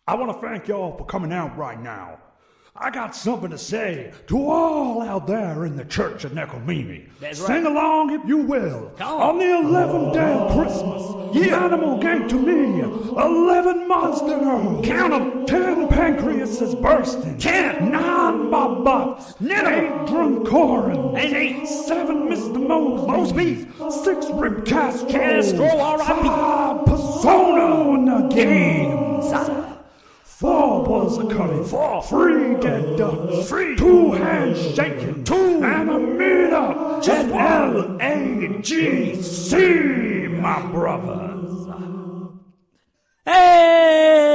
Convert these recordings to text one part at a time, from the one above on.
I want to thank y'all for coming out right now. I got something to say to all out there in the church of Nekomimi. That's Sing right. along if you will. Come On the 11th day of Christmas, Manimal gave to me 11 monster girls. Count 'em. 10 pancreases bursting. 10. 9 bob bots. 8 drunk corin. And 8. 7 Mr. Mosby. 6 Rip Castro. Castro, R.I.P. 5 Persona in the games. 4 balls of cutting. 3 dead ducks. 2 hands shaking. 2 and a meetup. Just at LAGC, my brothers. Hey!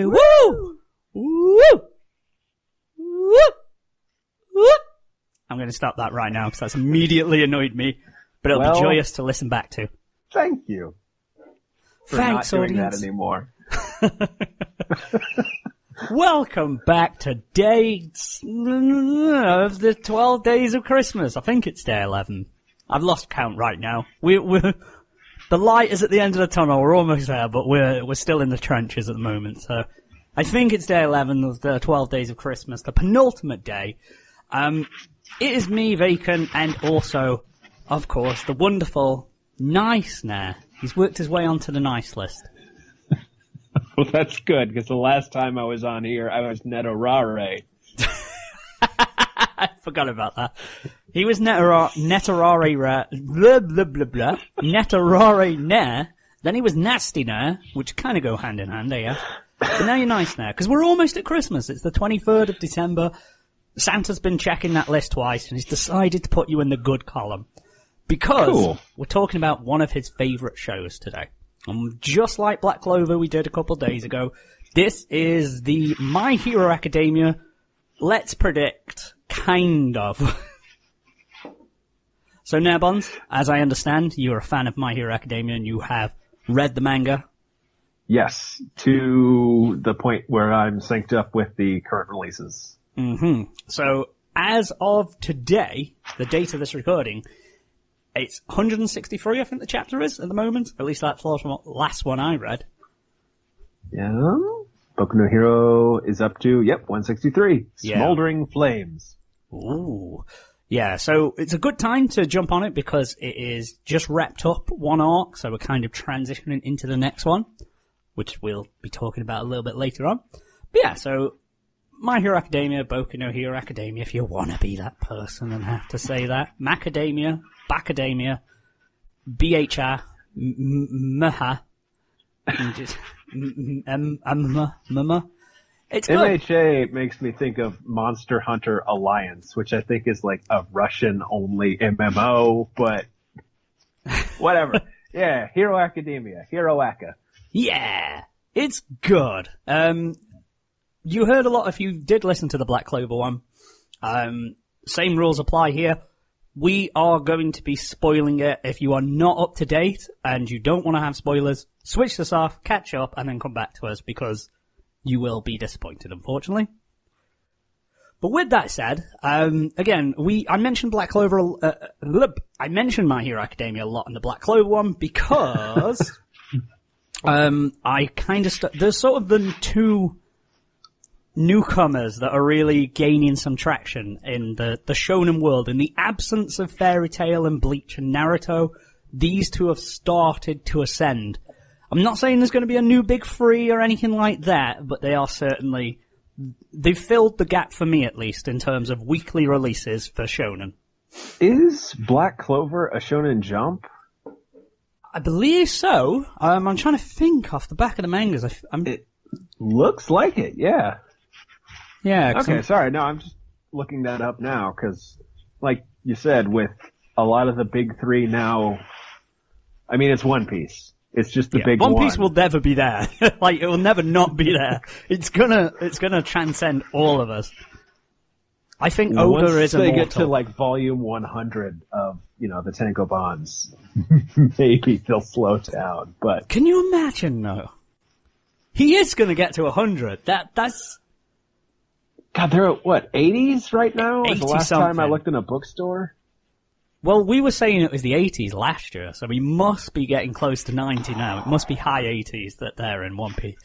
Woo! Woo! Woo! Woo! I'm going to stop that right now because that's immediately annoyed me, but it'll be joyous to listen back to. Thank you for Thanks, not doing audience. that anymore. Welcome back to day of the 12 days of Christmas. I think it's day 11. I've lost count right now. We're the light is at the end of the tunnel. We're almost there, but we're still in the trenches at the moment. So I think it's day 11 of the 12 days of Christmas, the penultimate day. It is me, Vacant, and also, of course, the wonderful Nice Nair. He's worked his way onto the nice list. Well, that's good, because the last time I was on here, I was Netorare. I forgot about that. He was Netorare blah blah blah blah. Netorare Nair. Then he was Nasty Nair, which kind of go hand in hand, yeah. But now you're Nice Nair, because we're almost at Christmas. It's the 23rd of December. Santa's been checking that list twice, and he's decided to put you in the good column. Because we're talking about one of his favourite shows today. And just like Black Clover we did a couple of days ago, this is the My Hero Academia, let's predict, kind of. So Nabons, as I understand, you're a fan of My Hero Academia and you have read the manga. Yes, to the point where I'm synced up with the current releases. Mm-hmm. So, as of today, the date of this recording, it's 163, I think the chapter is, at the moment. At least that's the last one I read. Yeah. Boku no Hero is up to, 163. Yeah. Smoldering Flames. Ooh. Yeah, so it's a good time to jump on it because it is just wrapped up one arc, so we're kind of transitioning into the next one, which we'll be talking about a little bit later on. But yeah, so My Hero Academia, Boku no Hero Academia, if you want to be that person and have to say that. Macadamia, Bacademia, BHR, MHA, It's good. MHA makes me think of Monster Hunter Alliance, which I think is like a Russian-only MMO, but whatever. Yeah, Hero Academia, Hero Aka. Yeah, it's good. You heard a lot if you did listen to the Black Clover one. Same rules apply here. We are going to be spoiling it. If you are not up to date and you don't want to have spoilers, switch this off, catch up, and then come back to us because you will be disappointed, unfortunately. But with that said, again, I mentioned Black Clover, I mentioned My Hero Academia a lot in the Black Clover one because, I kind of, there's sort of the two newcomers that are really gaining some traction in the shonen world. In the absence of Fairy Tail and Bleach and Naruto, these two have started to ascend. I'm not saying there's going to be a new big three or anything like that, but they are certainly, they've filled the gap for me at least in terms of weekly releases for shonen. Is Black Clover a Shonen Jump? I believe so. I'm trying to think off the back of the mangas. It looks like it, yeah. Yeah. Okay, sorry. No, I'm just looking that up now because, like you said, with a lot of the big three now, I mean, it's One Piece. It's just the big one. One Piece will never be there. Like, it will never not be there. It's gonna transcend all of us. I think Oda is immortal. Once they get to, like, volume 100 of, the Tenko Bonds, maybe they'll slow down, but... Can you imagine, though? He is gonna get to 100. That's... God, they're at, what, 80s right now? 80 the last something. time I looked in a bookstore? Well, we were saying it was the 80s last year, so we must be getting close to 90 now. It must be high 80s that they're in One Piece.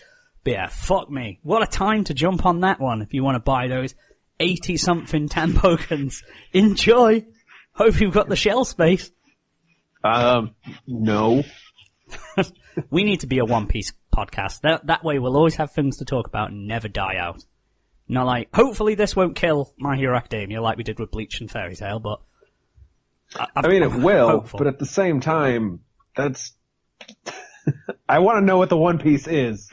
But yeah, fuck me. What a time to jump on that one if you want to buy those 80-something Tambokans. Enjoy! Hope you've got the shell space. No. We need to be a One Piece podcast. That way we'll always have things to talk about and never die out. Not like, hopefully this won't kill My Hero Academia like we did with Bleach and Fairy Tail, but... I mean, it will, hopeful. but at the same time, that's... I want to know what the One Piece is.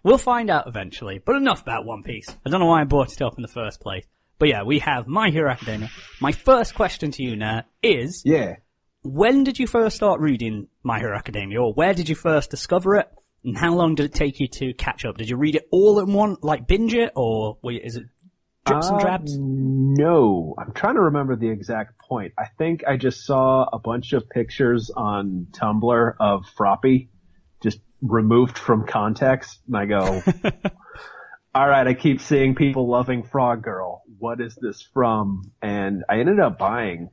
We'll find out eventually, but enough about One Piece. I don't know why I brought it up in the first place. But yeah, we have My Hero Academia. My first question to you now is... Yeah. When did you first start reading My Hero Academia, or where did you first discover it, and how long did it take you to catch up? Did you read it all in one, like binge it, or is it drips and drabs? No. I'm trying to remember the exact point. I think I just saw a bunch of pictures on Tumblr of Froppy, just removed from context, and I go, alright, I keep seeing people loving Frog Girl. What is this from? And I ended up buying...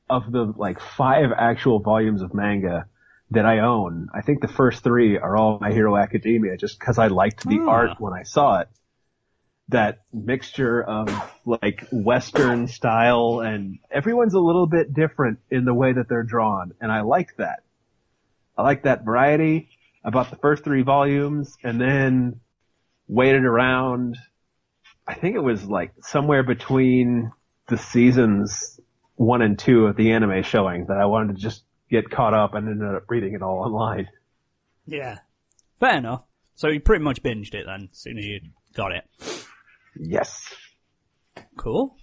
of the, 5 actual volumes of manga that I own, I think the first 3 are all My Hero Academia, just because I liked the art when I saw it. That mixture of, Western style, and everyone's a little bit different in the way that they're drawn, and I like that. I like that variety. I bought the first 3 volumes, and then waited around, I think it was, somewhere between the seasons 1 and 2 of the anime showing that I wanted to just get caught up and ended up reading it all online. Yeah. Fair enough. So you pretty much binged it then, as soon as you got it. Yes. Cool.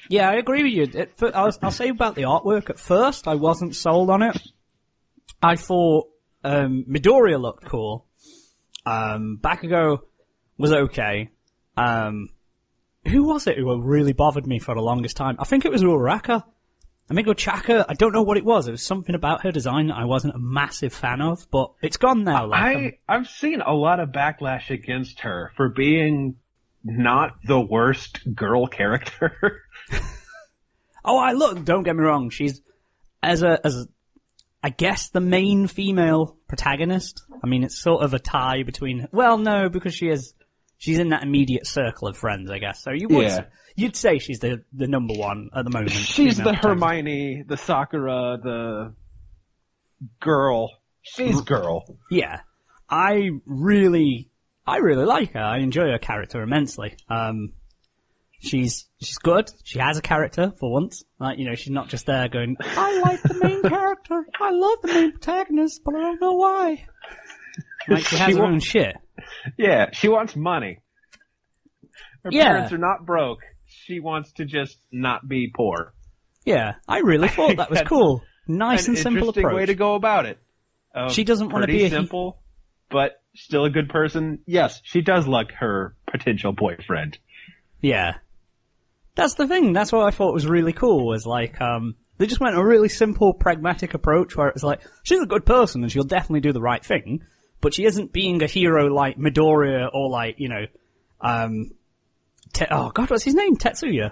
Yeah, I agree with you. I'll say about the artwork. At first, I wasn't sold on it. I thought Midoriya looked cool. Bakugo was okay. Who was it who really bothered me for the longest time? I think it was Uraraka. Amigo Chaka, I don't know what it was. It was something about her design that I wasn't a massive fan of, but it's gone now. I've seen a lot of backlash against her for being not the worst girl character. Don't get me wrong. She's, I guess the main female protagonist. I mean, it's sort of a tie between, well, no, because she's in that immediate circle of friends, I guess. So you'd say she's the number one at the moment. She's the Hermione, the Sakura, the girl. She's girl. Yeah. I really like her. I enjoy her character immensely. She's good. She has a character for once. She's not just there going, I like the main character. I love the main protagonist, but I don't know why. She has her own shit. Yeah, she wants money. Her parents are not broke. She wants to just not be poor. Yeah, I really thought that was cool. Nice and simple approach. Interesting way to go about it. She doesn't want to be simple, but still a good person. Yes, she does like her potential boyfriend. Yeah. That's the thing. That's what I thought was really cool, was they just went a really simple, pragmatic approach where it was like, she's a good person and she'll definitely do the right thing. But she isn't being a hero like Midoriya or what's his name? Tetsuya.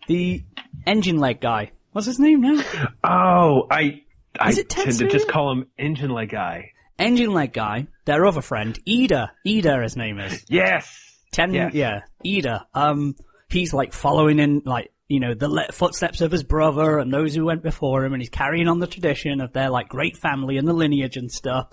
The engine leg guy. What's his name now? Oh, I tend to just call him engine leg guy. Engine leg guy. Their other friend, Ida. Ida, his name is. Yes. Yes. Yeah, Ida. He's following in the footsteps of his brother and those who went before him, and he's carrying on the tradition of their great family and the lineage and stuff.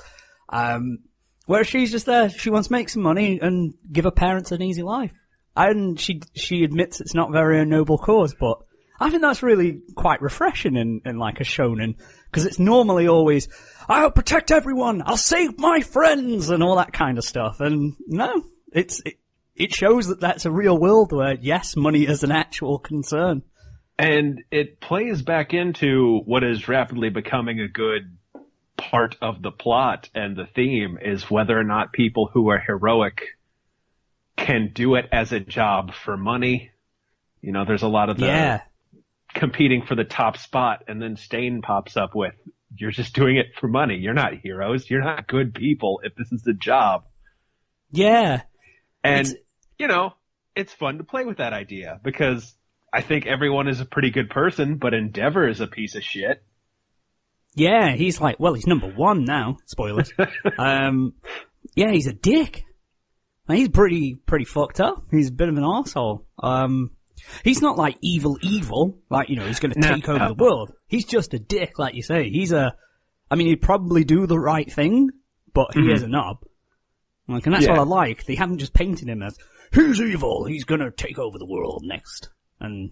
Whereas she's just there, she wants to make some money and give her parents an easy life. And she admits it's not very a noble cause, but I think that's really quite refreshing in a shonen, because it's normally always, I'll protect everyone, I'll save my friends, and all that kind of stuff. And no, it shows that that's a real world where, yes, money is an actual concern. And it plays back into what is rapidly becoming a good part of the plot and the theme, is whether or not people who are heroic can do it as a job for money. There's a lot of the competing for the top spot, and then Stain pops up with, you're just doing it for money. You're not heroes. You're not good people if this is a job. Yeah. And, it's fun to play with that idea, because I think everyone is a pretty good person, but Endeavor is a piece of shit. Yeah, he's like, well, he's number 1 now. Spoilers. Yeah, he's a dick. He's pretty fucked up. He's a bit of an arsehole. He's not like evil, like, he's gonna take over the world. He's just a dick, like you say. He'd probably do the right thing, but he is a knob. Like, and that's what I like. They haven't just painted him as, he's evil, he's gonna take over the world next. And,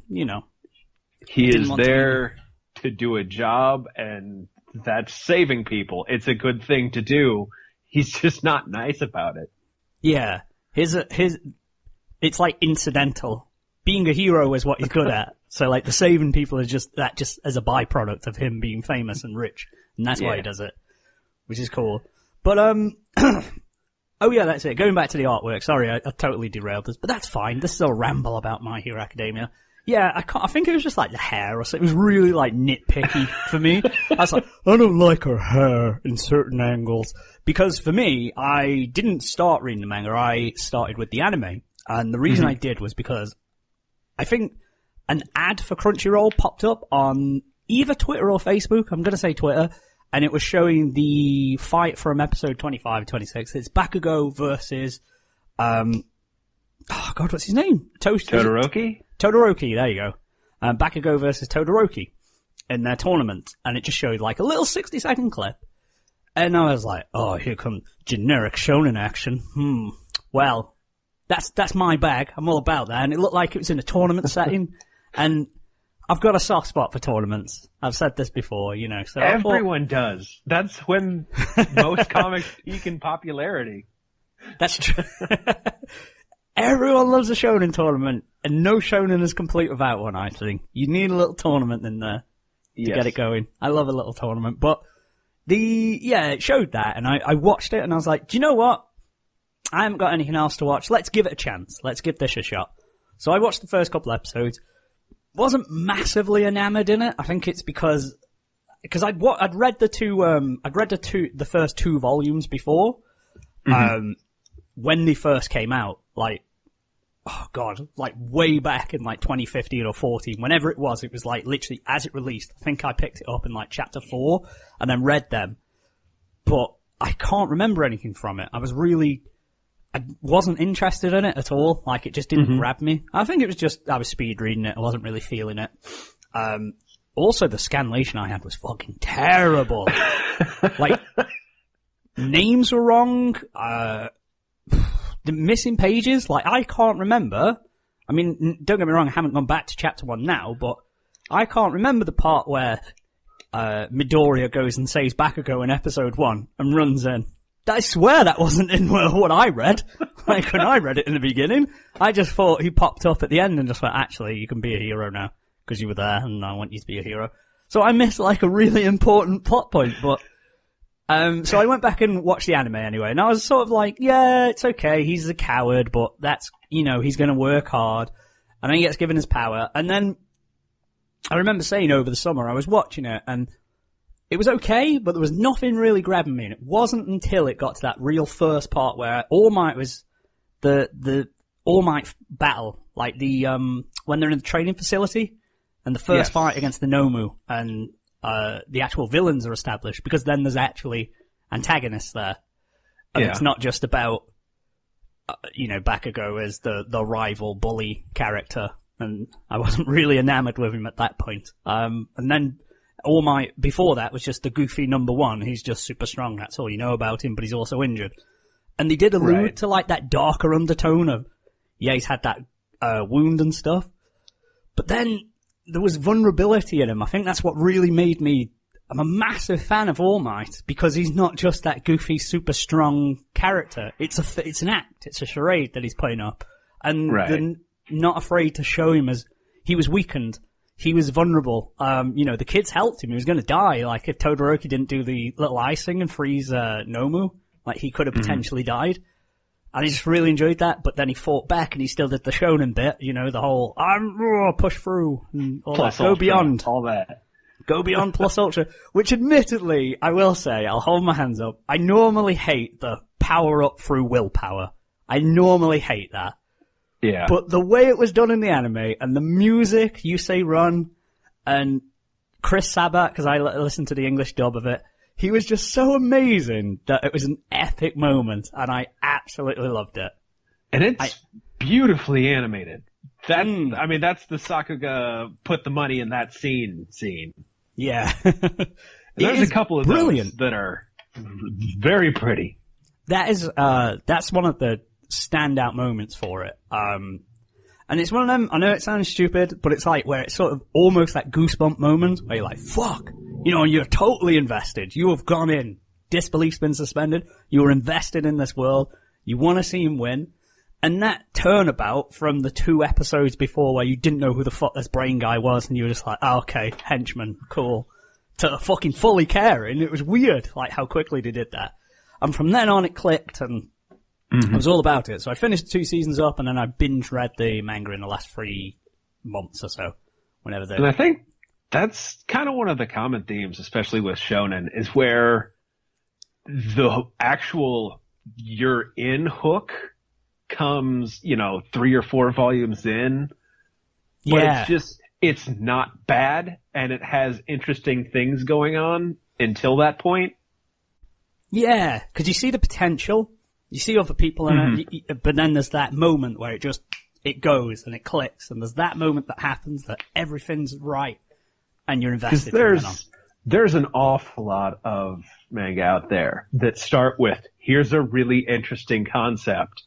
he is there to do a job, and that's saving people. It's a good thing to do. He's just not nice about it. Yeah. It's like incidental. Being a hero is what he's good at. So like the saving people is just as a byproduct of him being famous and rich. And that's why he does it. Which is cool. But, oh yeah, that's it. Going back to the artwork. Sorry, I totally derailed this, but that's fine. This is a ramble about My Hero Academia. Yeah, I think it was just like the hair or something. It was really like nitpicky for me. I was like, I don't like her hair in certain angles. Because for me, I didn't start reading the manga. I started with the anime. And the reason I did was because I think an ad for Crunchyroll popped up on either Twitter or Facebook. I'm going to say Twitter. And it was showing the fight from episode 25 and 26. It's Bakugo versus, oh god, what's his name? Todoroki? Todoroki, there you go. Bakugo versus Todoroki in their tournament. And it just showed like a little 60-second clip. And I was like, oh, here comes generic shonen action. Well, that's my bag. I'm all about that. And it looked like it was in a tournament setting. And I've got a soft spot for tournaments. I've said this before, So everyone does. That's when most comics peak in popularity. That's true. Everyone loves a shonen tournament, and no shonen is complete without one, I think. You need a little tournament in there to get it going. I love a little tournament. But it showed that, and I watched it, and I was like, do you know what? I haven't got anything else to watch. Let's give it a chance. Let's give this a shot. So I watched the first couple episodes. Wasn't massively enamored in it. I think it's because I'd read the first 2 volumes before, when they first came out, like, oh god, like way back in like 2015 or 14, whenever it was like literally as it released. I think I picked it up in like chapter 4 and then read them, but I can't remember anything from it. I wasn't interested in it at all. Like, it just didn't grab me. I think it was just, I was speed reading it. I wasn't really feeling it. Also, the scanlation I had was fucking terrible. Like, names were wrong. The missing pages, like, I can't remember. I mean, don't get me wrong, I haven't gone back to chapter 1 now, but I can't remember the part where Midoriya goes and saves Bakugo in episode 1 and runs in. I swear that wasn't in what I read. Like, when I read it in the beginning, I just thought he popped up at the end and just went, actually, you can be a hero now, because you were there, and I want you to be a hero. So I missed, like, a really important plot point, but... so I went back and watched the anime anyway, and I was sort of like, yeah, it's okay, he's a coward, but that's, he's gonna work hard, and then he gets given his power, and then I remember saying over the summer, I was watching it, and it was okay, but there was nothing really grabbing me, and it wasn't until it got to that real first part where All Might was the All Might battle, like when they're in the training facility, and the first fight against the Nomu, and the actual villains are established, because then there's actually antagonists there. And it's not just about, Bakugo as the rival bully character, and I wasn't really enamored with him at that point. And then All Might, before that, was just the goofy number 1. He's just super strong, that's all you know about him, but he's also injured. And they did allude to, like, that darker undertone of, he's had that wound and stuff. But then there was vulnerability in him. I think that's what really made me... I'm a massive fan of All Might, because he's not just that goofy, super strong character. It's an act. It's a charade that he's putting up. And they're not afraid to show him as... He was weakened. He was vulnerable. The kids helped him. He was going to die. Like, if Todoroki didn't do the little icing and freeze Nomu, like, he could have potentially died. And I just really enjoyed that, but then he fought back and he still did the shonen bit, the whole, push through, and all plus that, go ultra, beyond. All that. Go beyond plus ultra, which admittedly, I will say, I'll hold my hands up, I normally hate the power up through willpower. I normally hate that. Yeah. But the way it was done in the anime, and the music, you say run, and Chris Sabat, because I listened to the English dub of it, he was just so amazing that it was an epic moment, and I absolutely loved it. And it's beautifully animated. I mean, that's the Sakuga put the money in that scene. Yeah. There's a couple of brilliant. those that are very pretty. That's one of the standout moments for it. And it's one of them, I know it sounds stupid, but it's like where it's sort of almost that goosebump moment where you're like, fuck, you know, you're totally invested. You have gone in. Disbelief's been suspended. You're invested in this world. You want to see him win. And that turnabout from the 2 episodes before where you didn't know who the fuck this brain guy was and you were just like, oh, okay, henchman, cool, to fucking fully caring. It was weird, like, how quickly they did that. And from then on it clicked and I was all about it. So I finished 2 seasons up and then I binge read the manga in the last 3 months or so. And I think that's kind of one of the common themes, especially with shonen, is where the actual you're in hook comes, 3 or 4 volumes in. But it's not bad, and it has interesting things going on until that point. Yeah, because you see the potential, you see other people in it, but then there's that moment where it goes and it clicks, and there's that moment that happens that everything's right, and you're invested. There's an awful lot of manga out there that start with, here's a really interesting concept.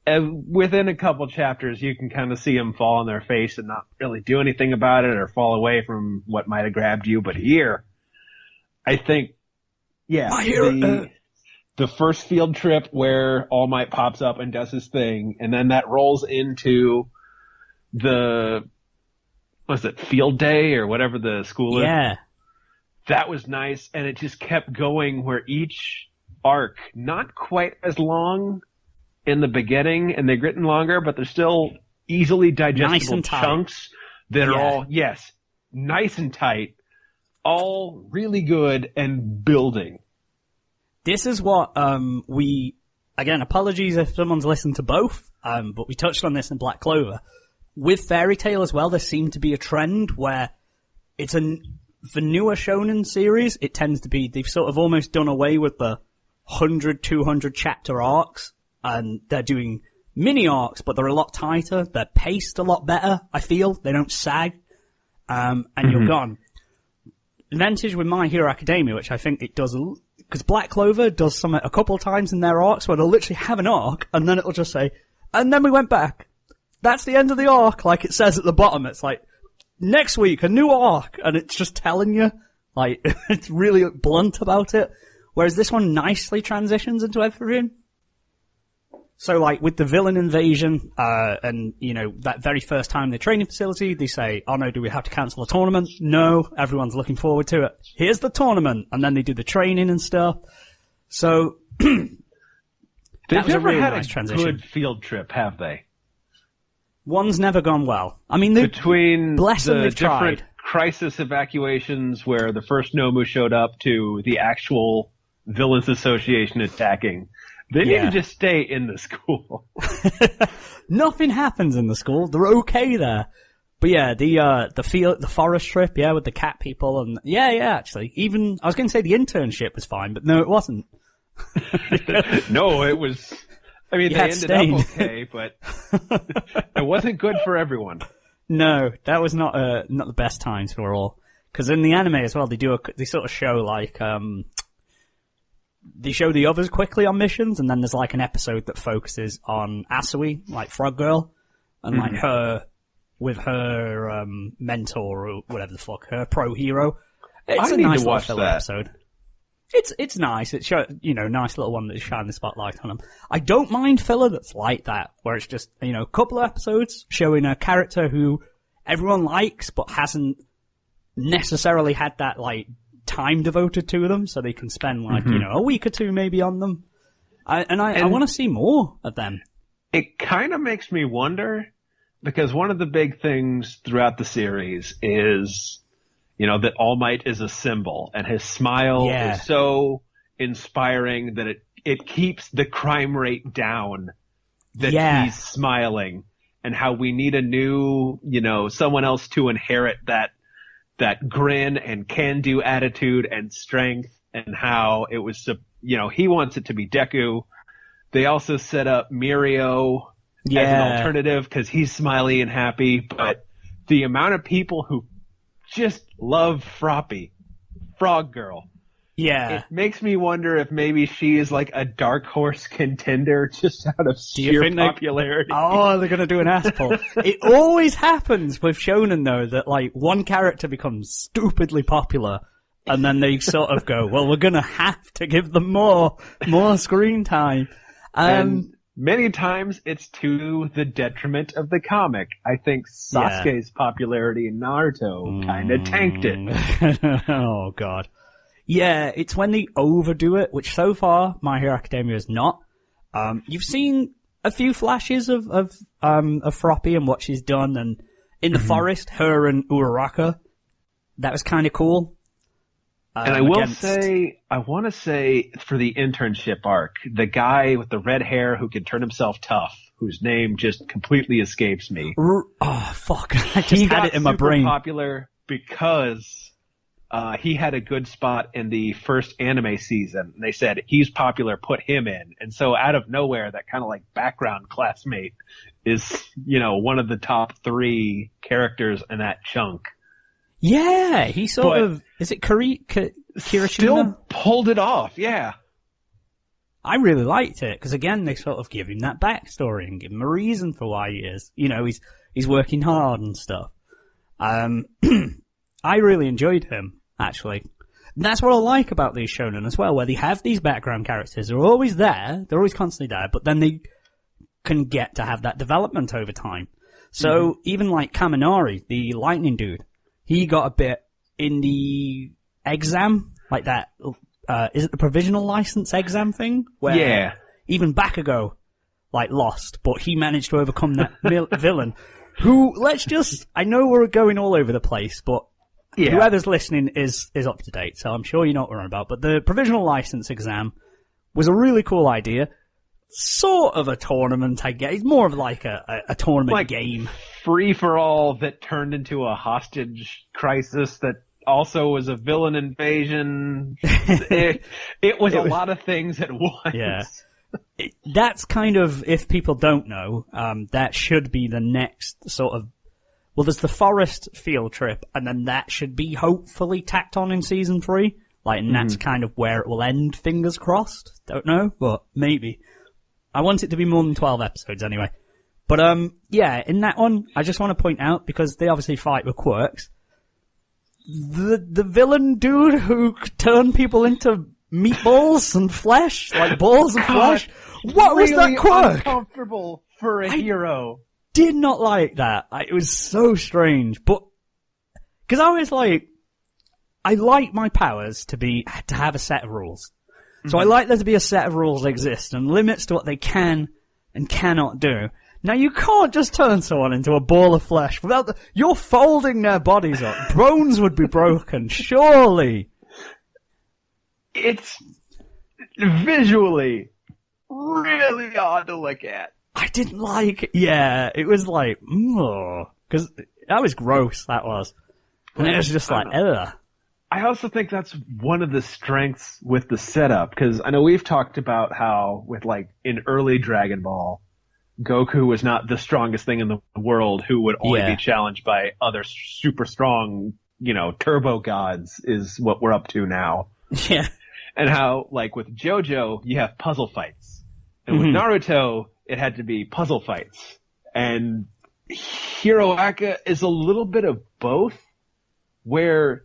And within a couple chapters, you can kind of see them fall on their face and not really do anything about it or fall away from what might have grabbed you. But here, I think, the first field trip where All Might pops up and does his thing, and then that rolls into field day or whatever the school is? Yeah. That was nice, and it just kept going where each arc, not quite as long in the beginning, and they're getting longer, but they're still easily digestible chunks that are all, nice and tight, all really good and building. This is what again, apologies if someone's listened to both, but we touched on this in Black Clover. With Fairy Tail as well, there seemed to be a trend where for newer shonen series, it tends to be, they've sort of almost done away with the 100, 200 chapter arcs, and they're doing mini arcs, but they're a lot tighter. They're paced a lot better, I feel. They don't sag. And you're gone. Advantage with My Hero Academia, which I think it does, because Black Clover does something a couple of times in their arcs where they'll literally have an arc, and then it'll just say, and then we went back. That's the end of the arc, like it says at the bottom. It's like, next week, a new arc, and it's just telling you, like, it's really blunt about it. Whereas this one nicely transitions into everything. So, like, with the villain invasion, and, that very first time in the training facility, they say, oh no, do we have to cancel the tournament? No, everyone's looking forward to it. Here's the tournament, and then they do the training and stuff. So, that was a really nice transition. They've never had a good field trip, have they? One's never gone well. I mean, between bless them, the they've different tried. crisis evacuations where the first Nomu showed up to the actual Villains Association attacking, they need to just stay in the school. Nothing happens in the school. They're okay there. But yeah, the forest trip, with the cat people, and actually, even I was going to say the internship was fine, but no, it wasn't. No, it was. I mean, they ended up okay, but it wasn't good for everyone. No, that was not the best times for all. Because in the anime as well, they sort of show like they show the others quickly on missions, and then there's like an episode that focuses on Asui, like Frog Girl, and like her with her mentor or whatever the fuck, her pro hero. It's a nice little filler episode. It's nice. It's nice little one that shine the spotlight on them. I don't mind filler that's like that, where it's just a couple of episodes showing a character who everyone likes but hasn't necessarily had that like time devoted to them, so they can spend like a week or two maybe on them. I want to see more of them. It kind of makes me wonder, because one of the big things throughout the series is, that All Might is a symbol, and his smile is so inspiring that it keeps the crime rate down that he's smiling, and how we need a new, someone else to inherit that that grin and can-do attitude and strength, and how it was, he wants it to be Deku. They also set up Mirio as an alternative because he's smiley and happy, but the amount of people who just love Froppy, Frog Girl. Yeah. It makes me wonder if maybe she is like a dark horse contender just out of sheer popularity. They're going to do an ass pull. It always happens with shonen, though, that like one character becomes stupidly popular, and then they sort of go, well, we're going to have to give them more screen time. And many times it's to the detriment of the comic. I think Sasuke's popularity in Naruto kind of tanked it. Oh, God. Yeah, it's when they overdo it, which so far My Hero Academia is not. You've seen a few flashes of Froppy and what she's done, and in the forest, her and Uraraka, that was kind of cool. And I want to say for the internship arc, the guy with the red hair who can turn himself tough, whose name just completely escapes me. Oh, fuck. I just had it in my brain. He got super popular because he had a good spot in the first anime season. And they said, he's popular, put him in. And so out of nowhere, that kind of like background classmate is, one of the top 3 characters in that chunk. Yeah, he sort of, is it Kirishima? Still pulled it off, yeah. I really liked it, because again, they sort of give him that backstory and give him a reason for why he is. He's working hard and stuff. I really enjoyed him, actually. And that's what I like about these shonen as well, where they have these background characters. They're always there, they're always constantly there, but then they can get to have that development over time. So even like Kaminari, the lightning dude, he got a bit in the exam, like that, is it the provisional license exam thing? Where even Bakugo, like, lost, but he managed to overcome that villain, who, I know we're going all over the place, but whoever's listening is up to date, so I'm sure you know what we're on about. But the provisional license exam was a really cool idea. Sort of a tournament, I guess. It's more of like a tournament game. Free-for-all that turned into a hostage crisis that also was a villain invasion. It was a lot of things at once. Yeah. That's kind of, if people don't know, that should be the next sort of... Well, there's the forest field trip, and then that should be hopefully tacked on in season 3. And that's kind of where it will end, fingers crossed. Don't know, but maybe. I want it to be more than 12 episodes anyway. But, in that one, I just want to point out, because they obviously fight with quirks, the villain dude who turned people into meatballs and flesh, like balls and flesh, what was that quirk? Uncomfortable for a hero. Did not like that. It was so strange, but, because I was like, I like my powers to have a set of rules. So I like there to be a set of rules that exist and limits to what they can and cannot do. Now you can't just turn someone into a ball of flesh without you're folding their bodies up. Bones would be broken, surely. It's visually really odd to look at. I didn't like it. Yeah, it was like, because that was gross, that was. And it was just like, ugh. I also think that's one of the strengths with the setup, because I know we've talked about how with in early Dragon Ball, Goku was not the strongest thing in the world who would only be challenged by other super strong, turbo gods is what we're up to now. Yeah. And how, with JoJo, you have puzzle fights. And with Naruto, it had to be puzzle fights. And Hiroaka is a little bit of both, where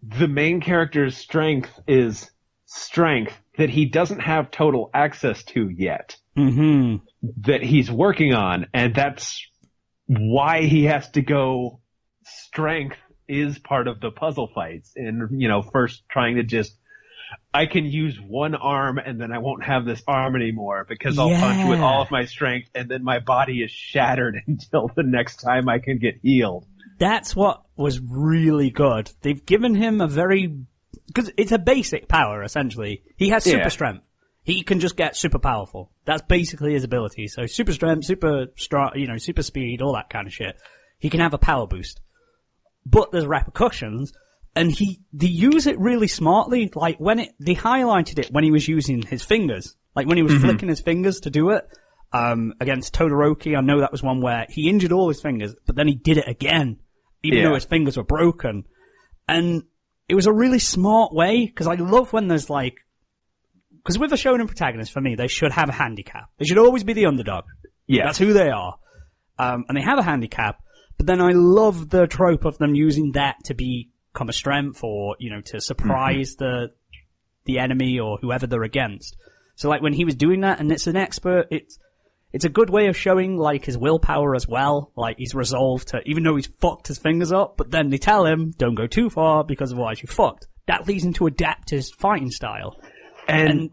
the main character's strength is strength that he doesn't have total access to yet. That he's working on, and that's why he has to go strength is part of the puzzle fights. And, first trying to I can use one arm and then I won't have this arm anymore because I'll punch with all of my strength and then my body is shattered until the next time I can get healed. That's what was really good. They've given him because it's a basic power, essentially. He has super strength. He can just get super powerful. That's basically his ability. So super strength, super strong, super speed, all that kind of shit. He can have a power boost. but there's repercussions, and they use it really smartly. Like they highlighted it when he was using his fingers, like when he was flicking his fingers to do it. Against Todoroki, I know that was one where he injured all his fingers, but then he did it again, even though his fingers were broken. And it was a really smart way, because I love when there's because with a shonen protagonist, for me, they should have a handicap. They should always be the underdog. Yeah. That's who they are. And they have a handicap, but then I love the trope of them using that to become a strength, or, to surprise the enemy or whoever they're against. So like when he was doing that, and it's an expert, it's a good way of showing, his willpower as well. Like, he's resolved to, even though he's fucked his fingers up, but then they tell him, don't go too far, because otherwise you're fucked. That leads him to adapt his fighting style. And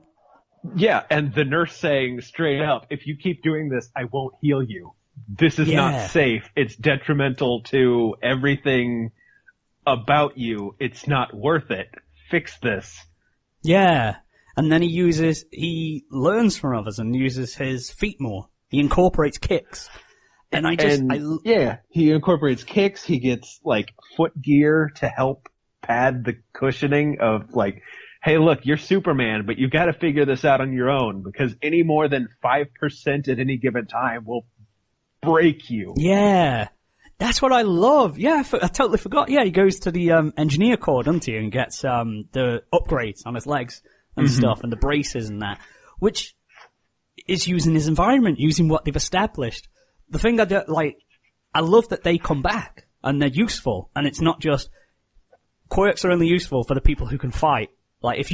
the nurse saying straight up, if you keep doing this, I won't heal you. This is not safe. It's detrimental to everything about you. It's not worth it. Fix this. Yeah. And then he learns from others and uses his feet more. He incorporates kicks. And he incorporates kicks. He gets, foot gear to help pad the cushioning of, hey, look, you're Superman, but you gotta figure this out on your own, because any more than 5% at any given time will break you. Yeah. That's what I love. Yeah, I totally forgot. Yeah, he goes to the engineer corps, doesn't he, and gets the upgrades on his legs and stuff, and the braces and that, which is using his environment, using what they've established. The thing I love that they come back and they're useful, and it's not just quirks are only useful for the people who can fight. Like it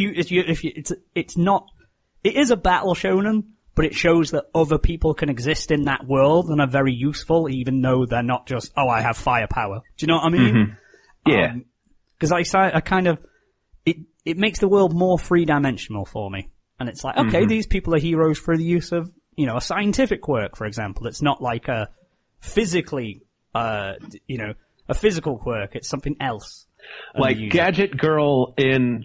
is a battle shonen, but it shows that other people can exist in that world and are very useful, even though they're not just, I have firepower. Do you know what I mean? Yeah. Because I kind of, it makes the world more three-dimensional for me. And it's like, okay, these people are heroes through the use of, a scientific quirk, for example. It's not like a physically, a physical quirk. It's something else. Like Gadget Girl in,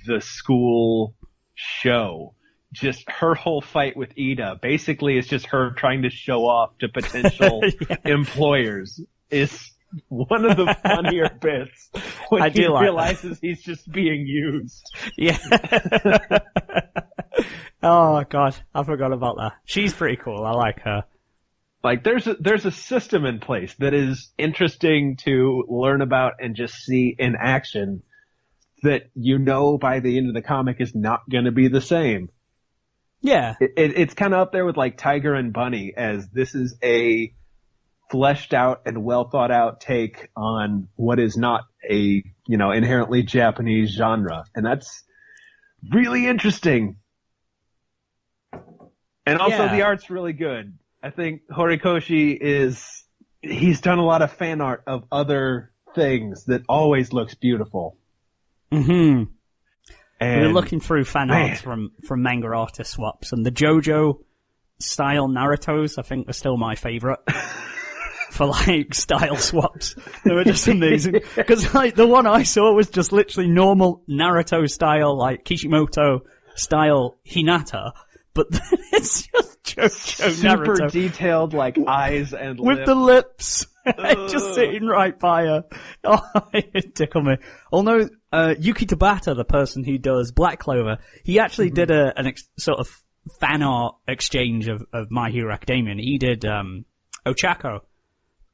the school show. Just her whole fight with Ida basically is just her trying to show off to potential employers. Is one of the funnier bits when he realizes he's just being used. Yeah. Oh god, I forgot about that. She's pretty cool. I like her. There's a system in place that is interesting to learn about and just see in action that by the end of the comic is not going to be the same. Yeah. It's kind of up there with Tiger and Bunny, as this is a fleshed out and well thought out take on what is not a, inherently Japanese genre. And that's really interesting. And also the art's really good. I think Horikoshi he's done a lot of fan art of other things that always looks beautiful. Mm-hmm. And we're looking through fan arts from manga artist swaps, and the JoJo style Narutos, I think, are still my favorite. For style swaps. They were just amazing. Because the one I saw was just literally normal Naruto style, Kishimoto style Hinata. But then it's just JoJo Naruto. Super detailed, eyes and lips. With the lips. Just sitting right by her. Oh, it tickled me. Although, Yuki Tabata, the person who does Black Clover, he actually did sort of fan art exchange of My Hero Academia, and he did, Ochako.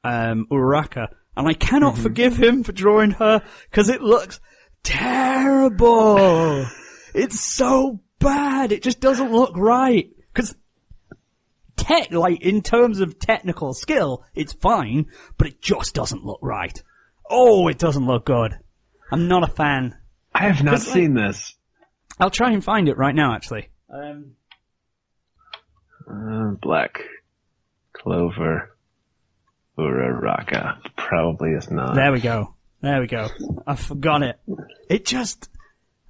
Uraraka, and I cannot forgive him for drawing her, because it looks terrible. It's so bad. It just doesn't look right. Because in terms of technical skill, it's fine, but it just doesn't look right. Oh, it doesn't look good. I'm not a fan. I have not seen this. I'll try and find it right now, actually. Black Clover Uraraka. Probably is not. There we go. I forgot it. It just...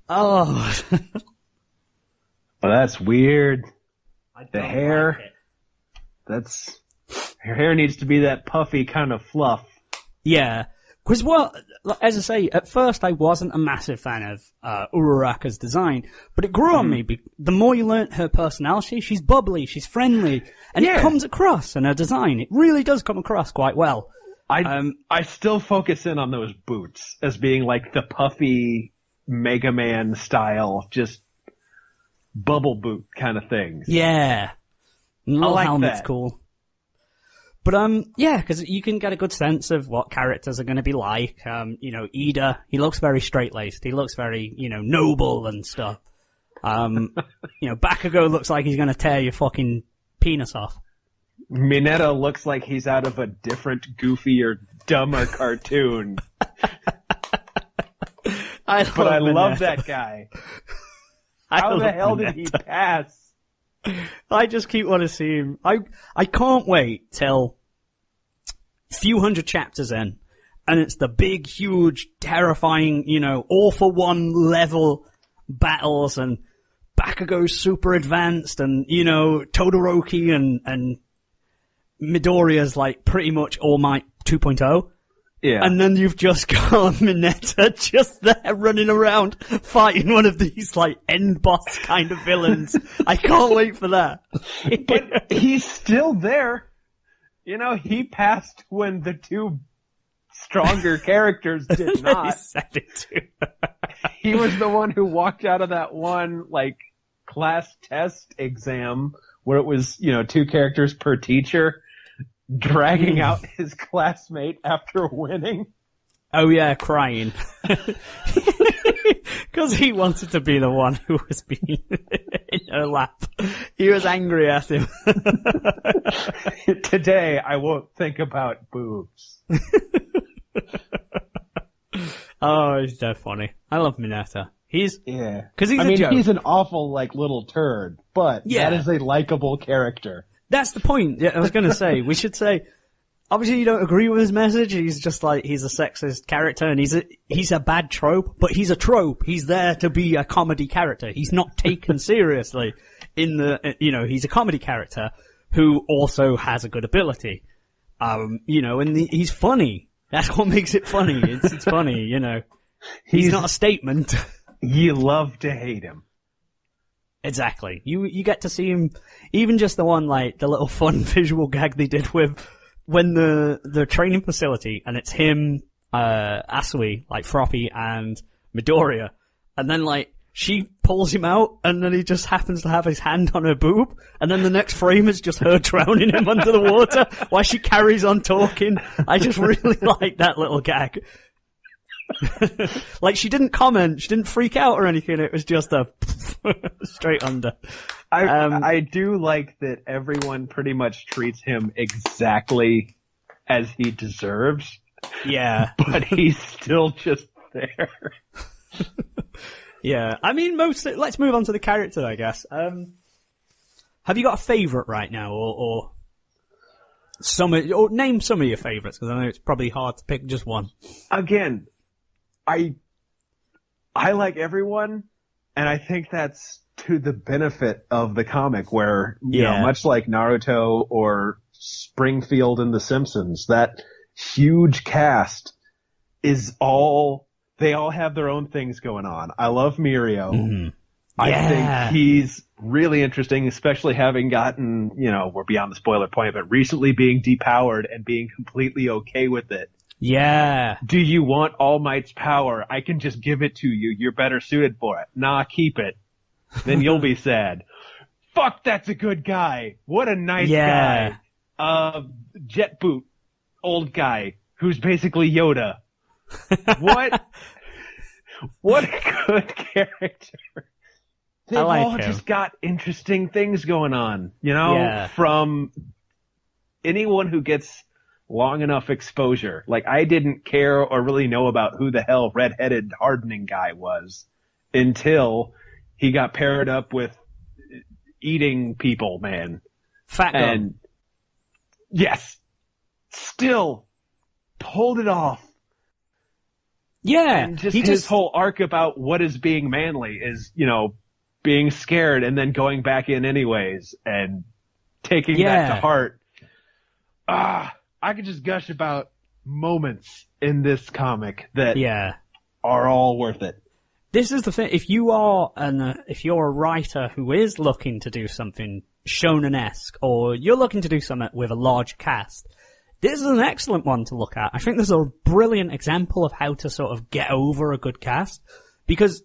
Oh. Well, that's weird. The hair... Her hair needs to be that puffy kind of fluff. Yeah. Because, as I say, at first I wasn't a massive fan of Uraraka's design, but it grew on me. The more you learnt her personality, she's bubbly, she's friendly, and it comes across in her design. It really does come across quite well. I still focus in on those boots as being like the puffy Mega Man style, just bubble boot kind of things. Yeah. Little like helmet's that. cool. But, yeah, because you can get a good sense of what characters are going to be like. Ida, he looks very straight-laced. He looks very, noble and stuff. Bakugo looks like he's going to tear your fucking penis off. Mineta looks like he's out of a different, goofier, dumber cartoon. I love that guy. How the hell did he pass? I just keep wanting to see him. I can't wait till a few hundred chapters in, and it's the big, huge, terrifying, all for one level battles, and Bakugo's super advanced, and, Todoroki and Midoriya's like pretty much All Might 2.0. Yeah. And then you've just got Mineta just there running around fighting one of these like end boss kind of villains. I can't wait for that. But he's still there. He passed when the two stronger characters did not. He said it too. He was the one who walked out of that one like class test exam where it was, two characters per teacher, dragging out his classmate after winning. Oh yeah, crying. Because he wanted to be the one who was being in her lap. He was angry at him. Today, I won't think about boobs. Oh, he's dead funny. I love Mineta. Yeah. Cause he's a joke. He's an awful, little turd, but that is a likable character. That's the point. Yeah, I was gonna say, we should say, obviously you don't agree with his message, he's just he's a sexist character, and he's a bad trope, but he's a trope. He's there to be a comedy character. He's not taken seriously he's a comedy character who also has a good ability. And he's funny. That's what makes it funny. It's funny, He's not a statement. You love to hate him. Exactly. You get to see him, even just the one, the little fun visual gag they did with when the training facility, and it's him, Asui, Froppy, and Midoriya, and then, she pulls him out, and then he just happens to have his hand on her boob, and then the next frame is just her drowning him under the water while she carries on talking. I just really like that little gag. She didn't comment, she didn't freak out or anything, it was just a straight under. I do like that everyone pretty much treats him exactly as he deserves. Yeah. But he's still just there. Yeah. I mean, let's move on to the character, I guess. Have you got a favourite right now, or name some of your favourites, because I know it's probably hard to pick just one. Again, I like everyone, and I think that's to the benefit of the comic, where, much like Naruto or Springfield in The Simpsons, that huge cast is they all have their own things going on. I love Mirio. Mm-hmm. I think he's really interesting, especially having gotten, we're beyond the spoiler point, but recently being depowered and being completely okay with it. Yeah. Do you want All Might's power? I can just give it to you. You're better suited for it. Nah, keep it. Then you'll be sad. Fuck, that's a good guy. What a nice guy. Jet Boot, old guy, who's basically Yoda. What a good character. They've all just got interesting things going on, from anyone who gets long enough exposure. I didn't care or really know about who the hell redheaded hardening guy was until he got paired up with eating people, man. Fat Gun. And yes, still pulled it off. Yeah. And his whole arc about what is being manly is, being scared and then going back in anyways and taking that to heart. I could just gush about moments in this comic that are all worth it. This is the thing. If you're a writer who is looking to do something shonen-esque, or you're looking to do something with a large cast, This is an excellent one to look at. I think this is a brilliant example of how to sort of get over a good cast, because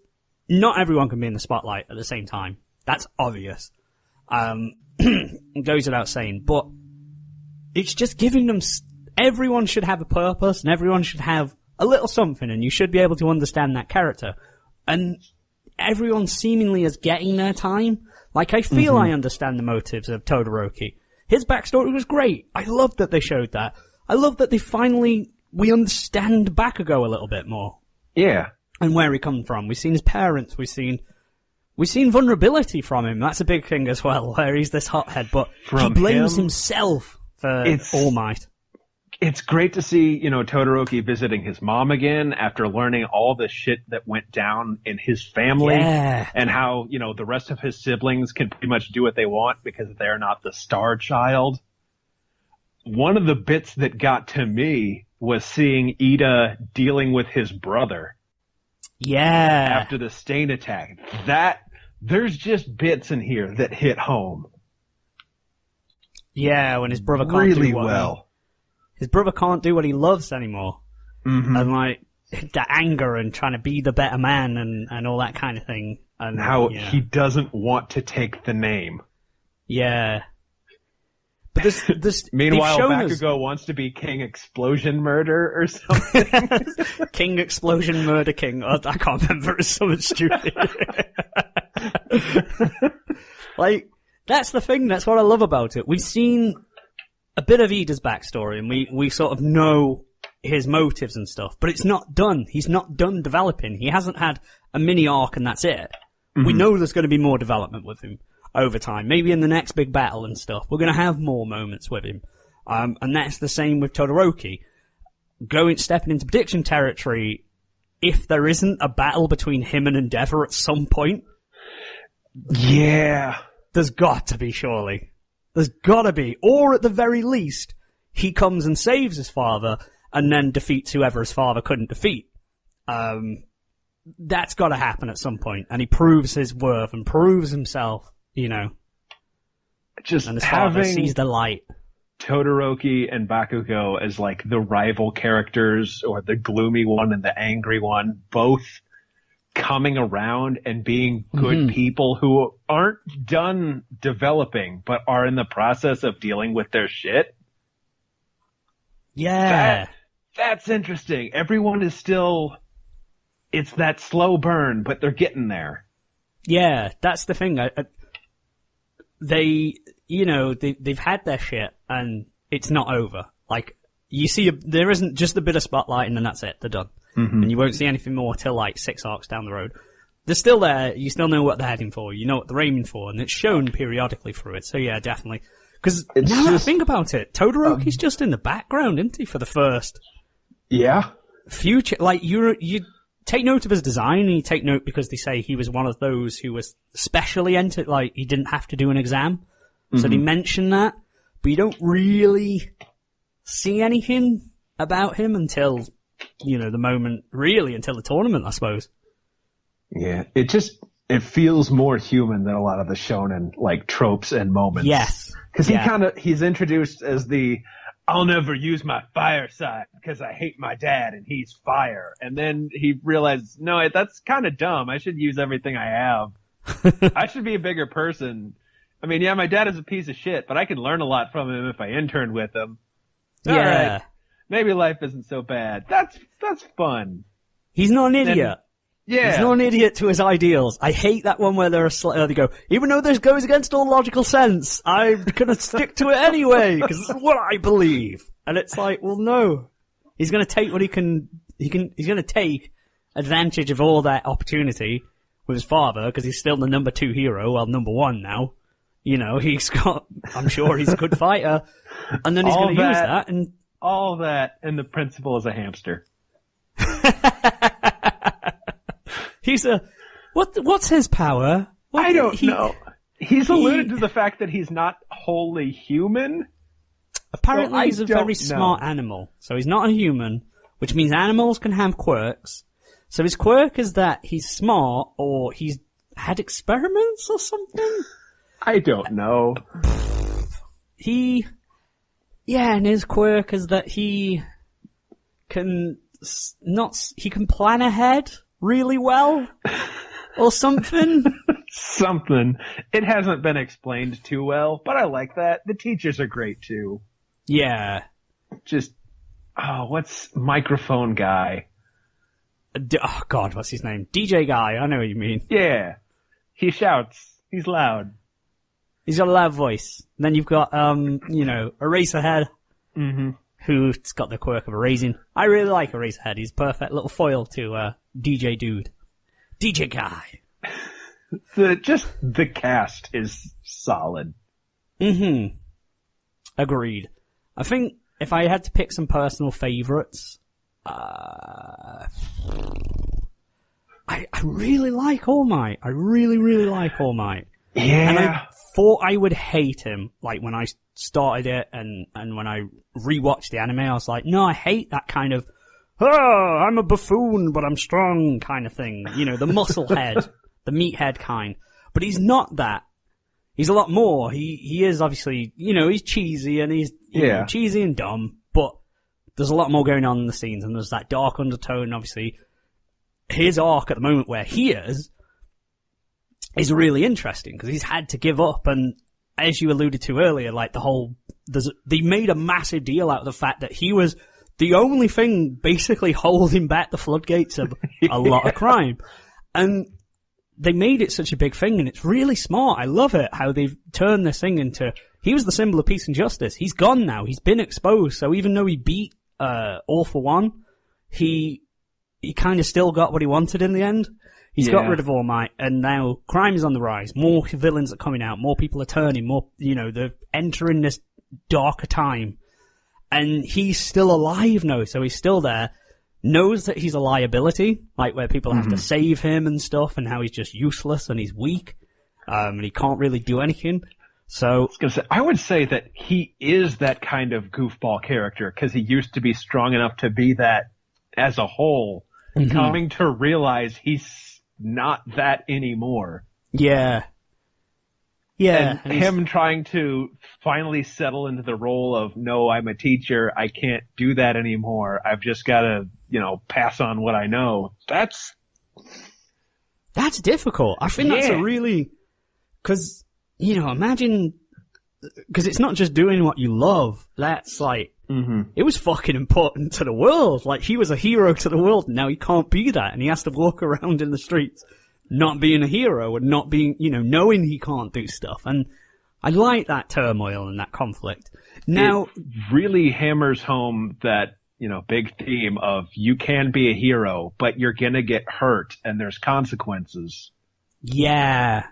not everyone can be in the spotlight at the same time. That's obvious. It goes without saying, but it's just giving them, everyone should have a purpose and everyone should have a little something, and you should be able to understand that character. And everyone seemingly is getting their time. Like, I feel I understand the motives of Todoroki. His backstory was great. I love that they showed that. I love that we understand Bakugo a little bit more. Yeah. And where he comes from. We've seen his parents. We've seen vulnerability from him. That's a big thing as well, where he's this hothead, but he blames himself for All Might. It's great to see, Todoroki visiting his mom again after learning all the shit that went down in his family. Yeah. And how, the rest of his siblings can pretty much do what they want because they're not the star child. One of the bits that got to me was seeing Ida dealing with his brother. Yeah. After the Stain attack. There's just bits in here that hit home. Yeah, when his brother can't really do well. His brother can't do what he loves anymore. Mm-hmm. And like, the anger and trying to be the better man and all that kind of thing. And how he doesn't want to take the name. Yeah. But this Meanwhile, Bakugo wants to be King Explosion Murder or something. King Explosion Murder King. I can't remember. It's something stupid. Like, that's the thing. That's what I love about it. We've seen a bit of Ida's backstory, and we sort of know his motives and stuff, but it's not done. He's not done developing. He hasn't had a mini arc and that's it. Mm-hmm. We know there's going to be more development with him over time. Maybe in the next big battle and stuff, we're going to have more moments with him. And that's the same with Todoroki. Stepping into prediction territory, if there isn't a battle between him and Endeavor at some point. Yeah. There's got to be, surely. There's gotta be. Or at the very least, he comes and saves his father and then defeats whoever his father couldn't defeat. That's gotta happen at some point. And he proves his worth and proves himself, Just and his father sees the light. Todoroki and Bakugo as like the rival characters, or the gloomy one and the angry one, both coming around and being good people who aren't done developing, but are in the process of dealing with their shit. Yeah. That's interesting. Everyone is still, it's that slow burn, but they're getting there. Yeah, that's the thing. They've had their shit and it's not over. Like, you see, there isn't just a bit of spotlight and then that's it. They're done. Mm-hmm. And you won't see anything more till like 6 arcs down the road. They're still there. You still know what they're heading for. You know what they're aiming for, and it's shown periodically through it. So yeah, definitely. Because now that I think about it, Todoroki's just in the background, isn't he, for the first? Yeah. Future, like you take note of his design, and you take note because they say he was one of those who was specially entered. Like, he didn't have to do an exam, so they mention that, but you don't really see anything about him until, the moment, really, until the tournament, I suppose. Yeah, it feels more human than a lot of the shonen, like, tropes and moments. Yes. Because he's introduced as I'll never use my fire side because I hate my dad and he's fire. And then he realizes, no, that's kind of dumb. I should use everything I have. I should be a bigger person. I mean, yeah, my dad is a piece of shit, but I could learn a lot from him if I interned with him. Yeah. All right. Maybe life isn't so bad. That's fun. He's not an idiot. Yeah. He's not an idiot to his ideals. I hate that one where they go, even though this goes against all logical sense, I'm gonna stick to it anyway, because it's what I believe. And it's like, well, no. He's gonna take what he's gonna take advantage of all that opportunity with his father, because he's still the number 2 hero, well, number 1 now. I'm sure he's a good fighter. And then he's gonna use that and... All that, and the principal is a hamster. What's his power? I don't know. He's alluded to the fact that he's not wholly human. Apparently he's a very smart animal. So he's not a human, which means animals can have quirks. So his quirk is that he's smart, or he's had experiments or something? I don't know. Yeah, and his quirk is that he can he can plan ahead really well, or something. Something. It hasn't been explained too well, but I like that. The teachers are great too. Yeah. Just, what's microphone guy? Oh God, what's his name? DJ guy. I know what you mean. Yeah. He shouts. He's loud. He's got a loud voice. And then you've got, Eraserhead, who's got the quirk of erasing. I really like Eraserhead. He's a perfect little foil to DJ Dude. DJ Guy. The cast is solid. Agreed. I think if I had to pick some personal favourites, I really like All Might. I really, really like All Might. Yeah. And I thought I would hate him, like, when I started it and when I rewatched the anime, I was like, no, I hate that kind of, I'm a buffoon, but I'm strong kind of thing. You know, the muscle head, the meathead kind. But he's not that. He's a lot more. He is obviously, he's cheesy and he's, cheesy and dumb, but there's a lot more going on in the scenes and there's that dark undertone, obviously. His arc at the moment where he is really interesting because he's had to give up, and as you alluded to earlier, like they made a massive deal out of the fact that he was the only thing basically holding back the floodgates of a lot of crime. And they made it such a big thing, and it's really smart. I love it, how they've turned this thing into, he was the symbol of peace and justice. He's gone now. He's been exposed. So even though he beat, All for One, he kind of still got what he wanted in the end. He's got rid of All Might, and now crime is on the rise. More villains are coming out. More people are turning. More, they're entering this darker time. And he's still alive now, so he's still there. Knows that he's a liability, like where people have to save him and stuff, and how he's just useless and he's weak, and he can't really do anything. So I would say that he is that kind of goofball character because he used to be strong enough to be that as a whole. Coming to realize he's not that anymore. Yeah. And him trying to finally settle into the role of, no, I'm a teacher. I can't do that anymore. I've just got to, pass on what I know. That's difficult. I think that's a really, cause, imagine, cause it's not just doing what you love. That's like, it was fucking important to the world. Like, he was a hero to the world, and now he can't be that, and he has to walk around in the streets not being a hero and not being, knowing he can't do stuff. And I like that turmoil and that conflict. Now, it really hammers home that, big theme of you can be a hero, but you're gonna get hurt and there's consequences. Yeah.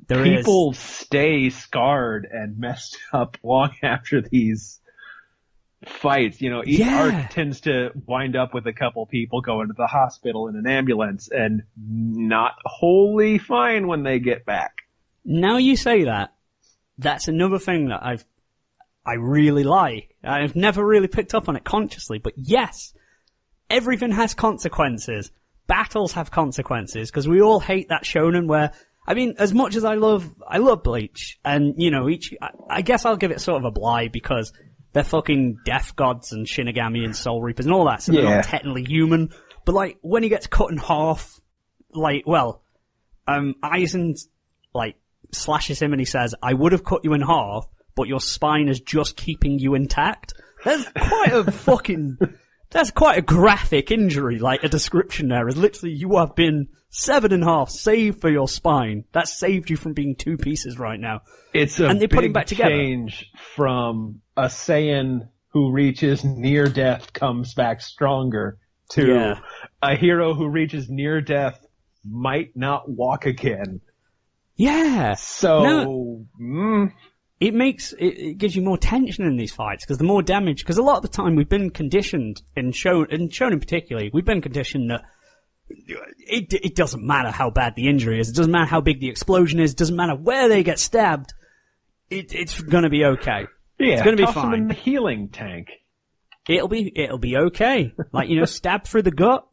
People stay scarred and messed up long after these fights. Each arc tends to wind up with a couple people going to the hospital in an ambulance and not wholly fine when they get back. Now you say that, that's another thing that I really like. I've never really picked up on it consciously, but yes, everything has consequences. Battles have consequences, because we all hate that shonen where, as much as I love Bleach, and, I guess I'll give it sort of a blight because they're fucking death gods and Shinigami and Soul Reapers and all that, so they're not technically human. But, like, when he gets cut in half, Aizen, slashes him and he says, I would have cut you in half, but your spine is just keeping you intact. That's quite a graphic injury, like a description there is literally you have been severed in half, save for your spine. That saved you from being two pieces right now. It's a big change from a Saiyan who reaches near death comes back stronger to a hero who reaches near death might not walk again. Yeah. So, it gives you more tension in these fights, because the more damage, because a lot of the time we've been conditioned in shonen particularly, we've been conditioned that it doesn't matter how bad the injury is, it doesn't matter how big the explosion is, it doesn't matter where they get stabbed, it's gonna be okay. Yeah, it's gonna be toss fine. them in the healing tank. It'll be okay. Like, stabbed through the gut,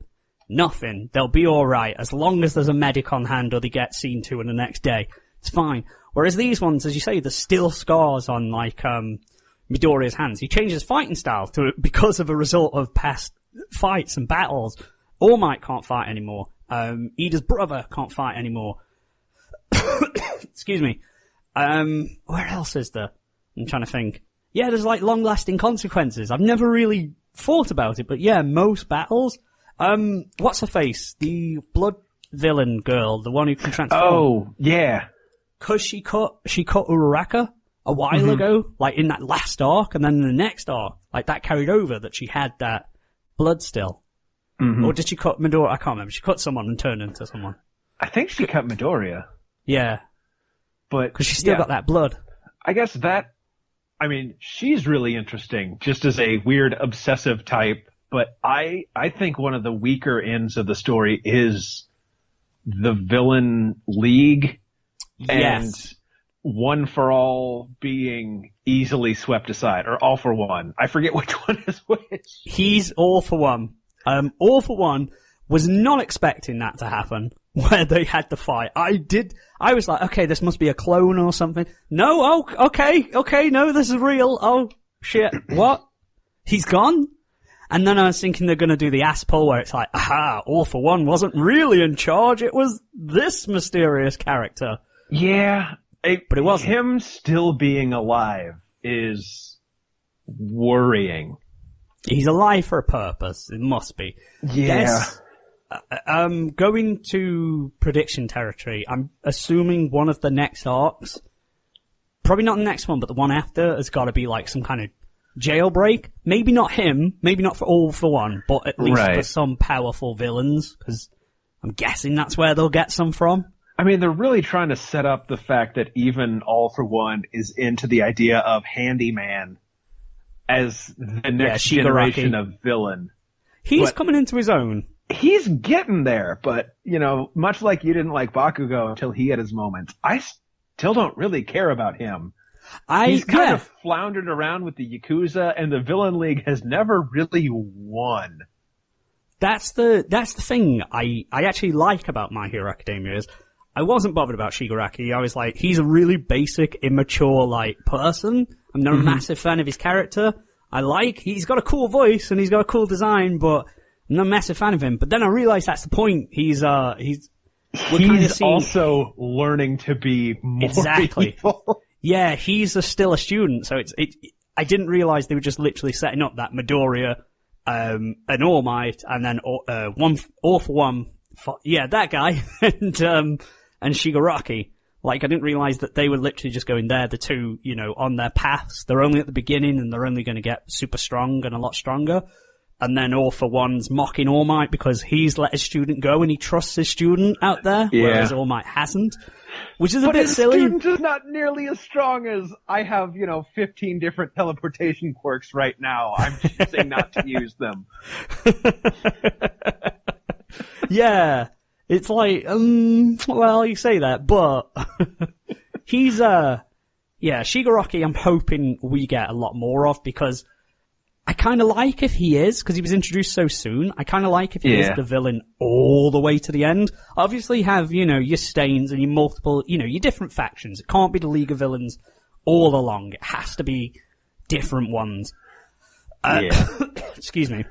nothing. They'll be alright, as long as there's a medic on hand or they get seen to in the next day. It's fine. Whereas these ones, as you say, there's still scars on, Midoriya's hands. He changed his fighting style because of a result of past fights and battles. All Might can't fight anymore. Ida's brother can't fight anymore. Excuse me. Where else is there? I'm trying to think. Yeah, there's like long-lasting consequences. I've never really thought about it, but yeah, most battles. What's her face? The blood villain girl, the one who can transform. Oh, yeah. Cause she cut Uraraka a while ago, like in that last arc, and then in the next arc, like that carried over that she had that blood still. Or did she cut Midoriya? I can't remember. She cut someone and turned into someone. I think she cut Midoriya. Yeah. But because she's still got that blood. I guess she's really interesting, just as a weird obsessive type. But I think one of the weaker ends of the story is the villain league. Yes. And One for All being easily swept aside, or All for One. I forget which one is which. He's All for One. All for One was not expecting that to happen, where they had the fight. I was like, okay, this must be a clone or something. No, okay, no, this is real. Oh, shit, what? He's gone? And then I was thinking they're gonna do the ass pull where it's like, aha, All for One wasn't really in charge, it was this mysterious character. Yeah, but it wasn't. Him still being alive is worrying. He's alive for a purpose. It must be. Yeah. Going to prediction territory, I'm assuming one of the next arcs, probably not the next one, but the one after, has got to be like some kind of jailbreak. Maybe not him, maybe not for All for One, but at least for some powerful villains, because I'm guessing that's where they'll get some from. I mean, they're really trying to set up the fact that even All for One is into the idea of handyman as the next generation of villain. He's coming into his own. He's getting there, but, much like you didn't like Bakugo until he had his moments, I still don't really care about him. He's kind of floundered around with the Yakuza, and the Villain League has never really won. That's the thing I actually like about My Hero Academia is I wasn't bothered about Shigaraki. I was like, he's a really basic, immature, person. I'm not a massive fan of his character. He's got a cool voice and he's got a cool design, but I'm not a massive fan of him. But then I realized that's the point. He's also learning to be more evil. Yeah, he's still a student, so I didn't realize they were just literally setting up that Midoriya, an All Might, and then All for One, that guy, and Shigaraki. I didn't realize that they were literally just going there, the two, on their paths. They're only at the beginning and they're only going to get super strong and a lot stronger. And then All for One's mocking All Might because he's let his student go and he trusts his student out there, whereas All Might hasn't. Which is a bit silly. But his student is not nearly as strong as I have, 15 different teleportation quirks right now. I'm choosing not to use them. Yeah. It's like, well, you say that, but he's, Shigaraki I'm hoping we get a lot more of because I kind of like if he is, because he was introduced so soon, I kind of like if he is the villain all the way to the end. Obviously have, your stains and your multiple, your different factions. It can't be the League of Villains all along. It has to be different ones. Excuse me.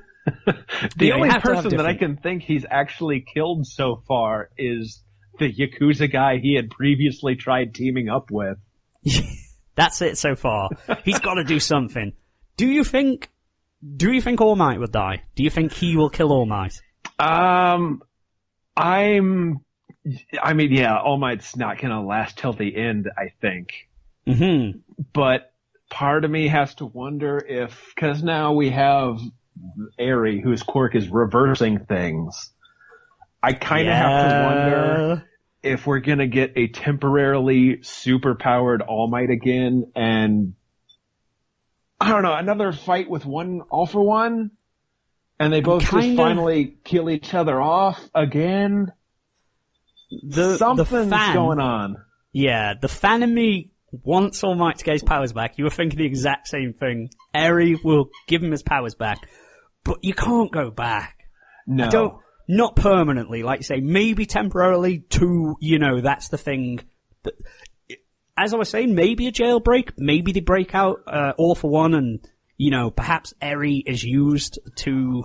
The only person that I can think he's actually killed so far is the Yakuza guy he had previously tried teaming up with. That's it so far. He's got to do something. Do you think All Might would die? Do you think he will kill All Might? All Might's not going to last till the end, I think. Mm-hmm. But part of me has to wonder because now we have Eri, whose quirk is reversing things. I kind of have to wonder if we're going to get a temporarily super-powered All Might again, and I don't know, another fight with All for One, and they both just finally kill each other off again. Something's going on. Yeah, the fan in me wants All Might to get his powers back. You were thinking the exact same thing. Eri will give him his powers back. But you can't go back. No. Not permanently, like you say, maybe temporarily to, that's the thing. as I was saying, maybe a jailbreak, maybe they break out All For One, and perhaps Eri is used to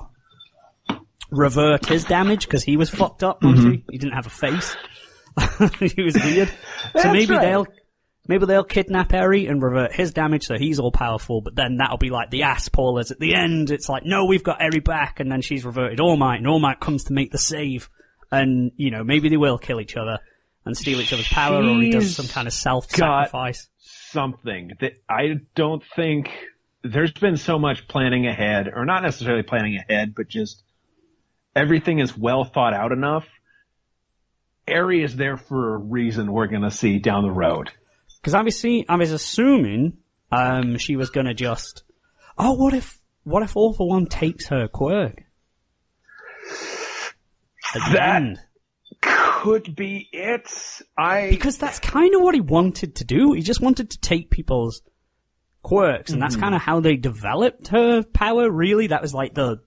revert his damage because he was fucked up. Wasn't he didn't have a face. He was weird. So maybe they'll kidnap Eri and revert his damage so he's all powerful, but then that'll be like the ass pullers at the end. It's like, no, we've got Eri back, and then she's reverted All Might, and All Might comes to make the save. And, maybe they will kill each other and steal each other's power, or he does some kind of self-sacrifice. Something that I don't think there's been so much planning ahead, or not necessarily planning ahead, but just everything is well thought out enough. Eri is there for a reason we're going to see down the road. Because I was assuming she was going to just... Oh, what if All For One takes her quirk? That could be it. Because that's kind of what he wanted to do. He just wanted to take people's quirks, and that's kind of how they developed her power, really. That was like the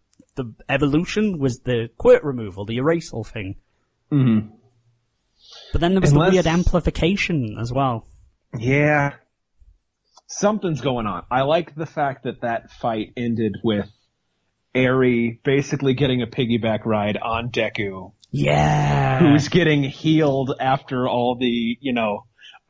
evolution was the quirk removal, the erasal thing. Mm-hmm. But then there was the weird amplification as well. Yeah. Something's going on. I like the fact that fight ended with Eri basically getting a piggyback ride on Deku. Yeah. Who's getting healed after all the,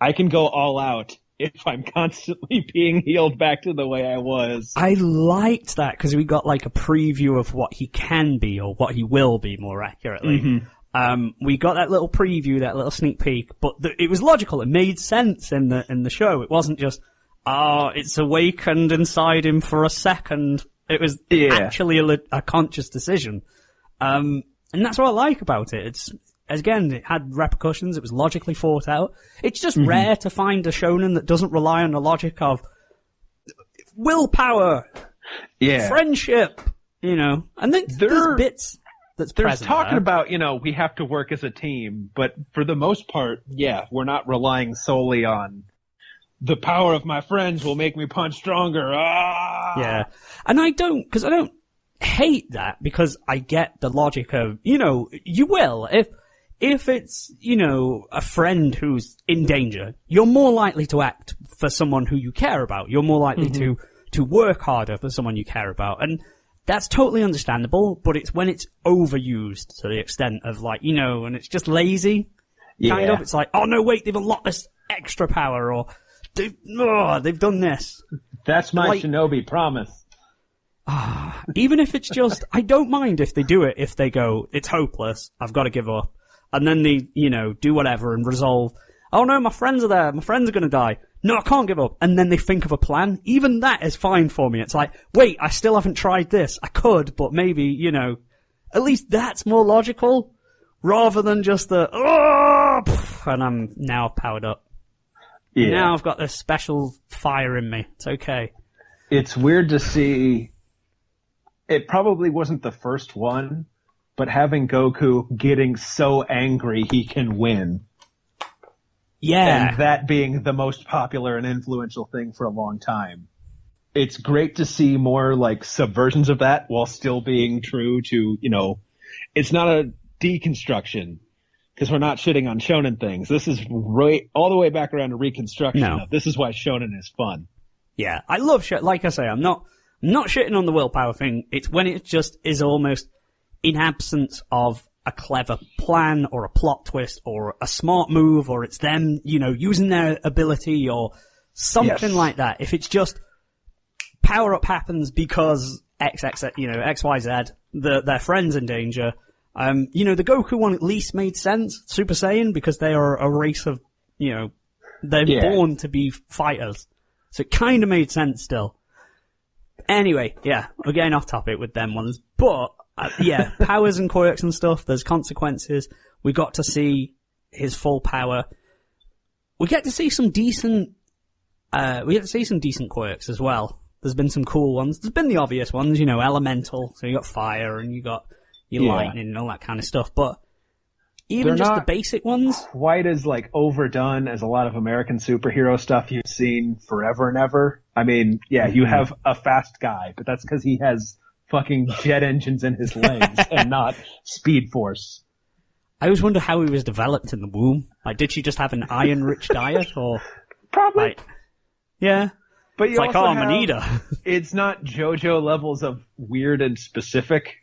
I can go all out if I'm constantly being healed back to the way I was. I liked that because we got like a preview of what he can be, or what he will be more accurately. Mm-hmm. We got that little preview, that little sneak peek, but it was logical. It made sense in the show. It wasn't just, it's awakened inside him for a second. It was actually a conscious decision. And that's what I like about it. It had repercussions. It was logically thought out. It's just rare to find a shonen that doesn't rely on the logic of willpower, friendship, and then there's bits. There's talking about, we have to work as a team, but for the most part, we're not relying solely on the power of my friends will make me punch stronger. Yeah. And I don't hate that, because I get the logic of, you will. If it's, a friend who's in danger, you're more likely to act for someone who you care about. You're more likely to work harder for someone you care about. And that's totally understandable, but it's when it's overused to the extent of and it's just lazy. Kind of. It's like, oh no, wait, they've unlocked this extra power, or they've done this. That's my shinobi promise. Even if it's just, I don't mind if they do it, if they go, it's hopeless, I've got to give up. And then they, do whatever and resolve, oh no, my friends are there, my friends are going to die. No, I can't give up. And then they think of a plan. Even that is fine for me. It's like, wait, I still haven't tried this. I could, but maybe, at least that's more logical, rather than just and I'm now powered up. Yeah. Now I've got this special fire in me. It's okay. It's weird to see. It probably wasn't the first one, but having Goku getting so angry he can win. Yeah. And that being the most popular and influential thing for a long time. It's great to see more subversions of that while still being true to, it's not a deconstruction, because we're not shitting on shonen things. This is right all the way back around to reconstruction. No. This is why shonen is fun. Yeah. I love shit. Like I say, I'm not shitting on the willpower thing. It's when it just is almost in absence of a clever plan or a plot twist or a smart move, or it's them, using their ability or something like that. If it's just power up happens because XYZ, their friend's in danger. The Goku one at least made sense. Super Saiyan, because they are a race of, they're born to be fighters. So it kind of made sense still. Anyway, we're getting off topic with them ones, but powers and quirks and stuff, there's consequences. We got to see his full power. We get to see some decent quirks as well. There's been some cool ones. There's been the obvious ones, elemental. So you got fire and you got your lightning and all that kind of stuff. But even just the basic ones, quite as overdone as a lot of American superhero stuff you've seen forever and ever. I mean, you have a fast guy, but that's because he has fucking jet engines in his legs and not Speed Force. I always wonder how he was developed in the womb. Did she just have an iron-rich diet, or? Probably. Like, yeah. But you It's like, also I'm an eater. It's not JoJo levels of weird and specific.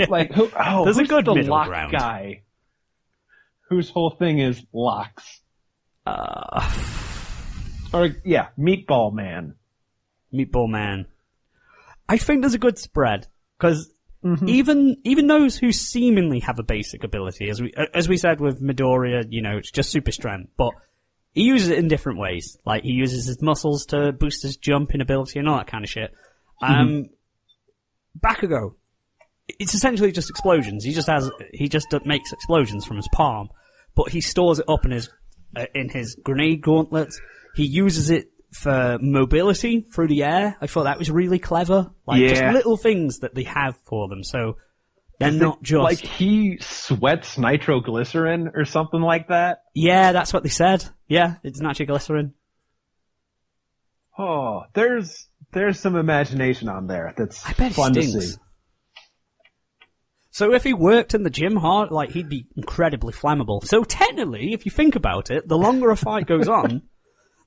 Like, There's a who's good the middle lock ground. guy whose whole thing is locks? Meatball Man. Meatball Man. I think there's a good spread, because even those who seemingly have a basic ability, as we said with Midoriya, it's just super strength, but he uses it in different ways. Like, he uses his muscles to boost his jumping ability and all that kind of shit. Bakugo, it's essentially just explosions. He just makes explosions from his palm, but he stores it up in his grenade gauntlets. He uses it for mobility through the air. I thought that was really clever. Just little things that they have for them. So they're not just... Like, he sweats nitroglycerin or something like that? Yeah, that's what they said. Yeah, it's nitroglycerin. Oh, there's some imagination on there that's I bet it fun to stinks. see. So if he worked in the gym hard, he'd be incredibly flammable. So technically, if you think about it, the longer a fight goes on...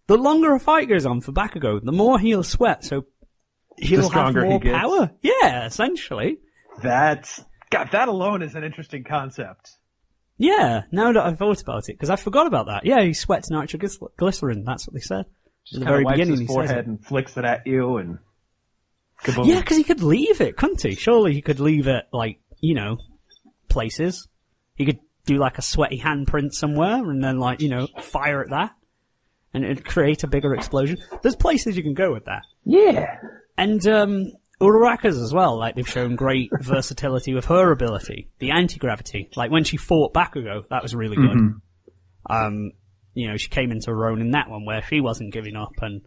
The longer a fight goes on for Bakugo, the more he'll sweat, so he'll have more power. Yeah, essentially. That alone is an interesting concept. Yeah, now that I've thought about it, because I forgot about that. Yeah, he sweats nitroglycerin, that's what they said. Just kind of wipes his forehead and flicks it at you and... Kaboom. Yeah, because he could leave it, couldn't he? Surely he could leave it, places. He could do a sweaty handprint somewhere and then fire at that. And it'd create a bigger explosion. There's places you can go with that. Yeah. And Uraraka's as well, they've shown great versatility with her ability. The anti-gravity. When she fought Bakugo, that was really good. She came into her own in that one where she wasn't giving up and,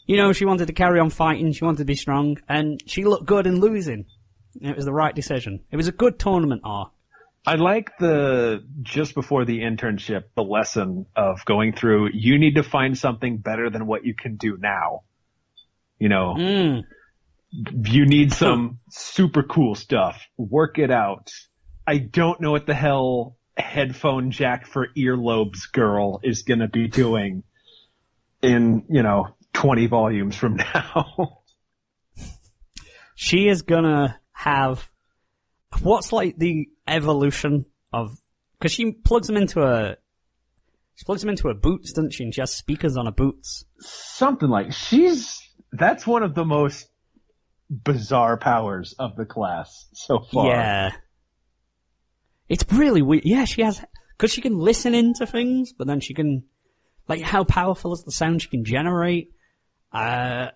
she wanted to carry on fighting, she wanted to be strong, and she looked good in losing. It was the right decision. It was a good tournament arc. I like just before the internship, the lesson of going through, you need to find something better than what you can do now. You need some super cool stuff. Work it out. I don't know what the hell headphone jack for earlobes girl is going to be doing in, 20 volumes from now. She is going to have... What's the evolution of... Because she plugs them into a boots, doesn't she? And she has speakers on her boots. Something like... That's one of the most bizarre powers of the class so far. Yeah. It's really weird. Yeah, she has... Because she can listen into things, but then she can... how powerful is the sound she can generate? I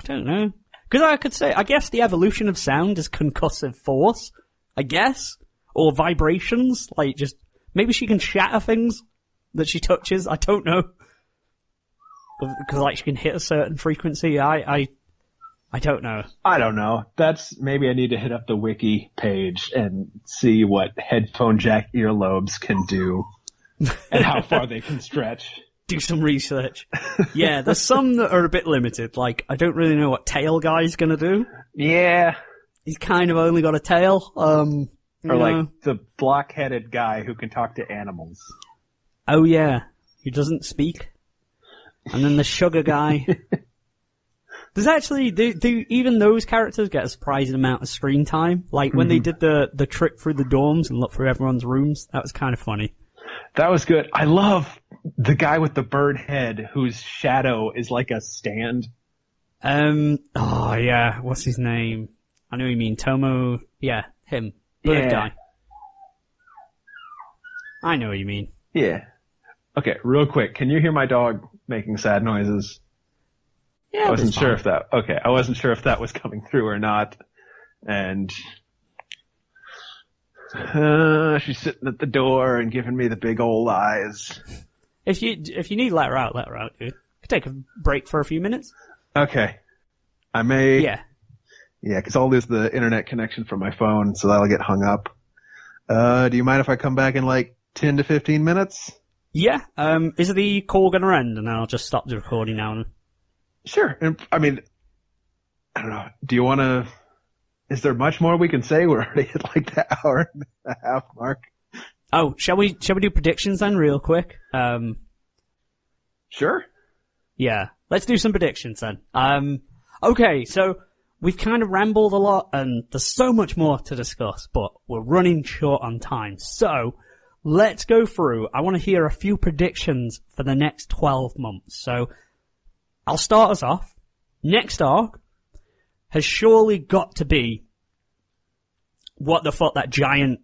don't know. Because I could say, I guess the evolution of sound is concussive force, I guess, or vibrations, maybe she can shatter things that she touches, I don't know. Because, she can hit a certain frequency, I don't know. I don't know. Maybe I need to hit up the wiki page and see what headphone jack earlobes can do, and how far they can stretch. Do some research. Yeah, there's some that are a bit limited. I don't really know what Tail Guy's gonna do. Yeah. He's kind of only got a tail. Or the block-headed guy who can talk to animals. Oh yeah, who doesn't speak. And then the sugar guy. There's actually, do even those characters get a surprising amount of screen time? When they did the trip through the dorms and look through everyone's rooms, that was kind of funny. That was good. I love the guy with the bird head whose shadow is like a stand. Oh yeah, what's his name? I know you mean Tomo. Yeah, him. Bird guy. I know what you mean. Yeah. Okay, real quick. Can you hear my dog making sad noises? Yeah, I wasn't sure if that was coming through or not. And she's sitting at the door and giving me the big old eyes. If you need, let her out, dude. Could take a break for a few minutes. Okay. I may. Yeah. Yeah, because I'll lose the internet connection from my phone, so that'll get hung up. Do you mind if I come back in 10 to 15 minutes? Yeah. Is the call gonna end and I'll just stop the recording now? Sure. I mean, I don't know. Do you want to? Is there much more we can say? We're already at the hour and a half mark. Oh, shall we do predictions then, real quick? Sure. Yeah, let's do some predictions then. Okay, so we've kind of rambled a lot, and there's so much more to discuss, but we're running short on time. So let's go through. I want to hear a few predictions for the next 12 months. So I'll start us off. Next arc has surely got to be what the fuck that giant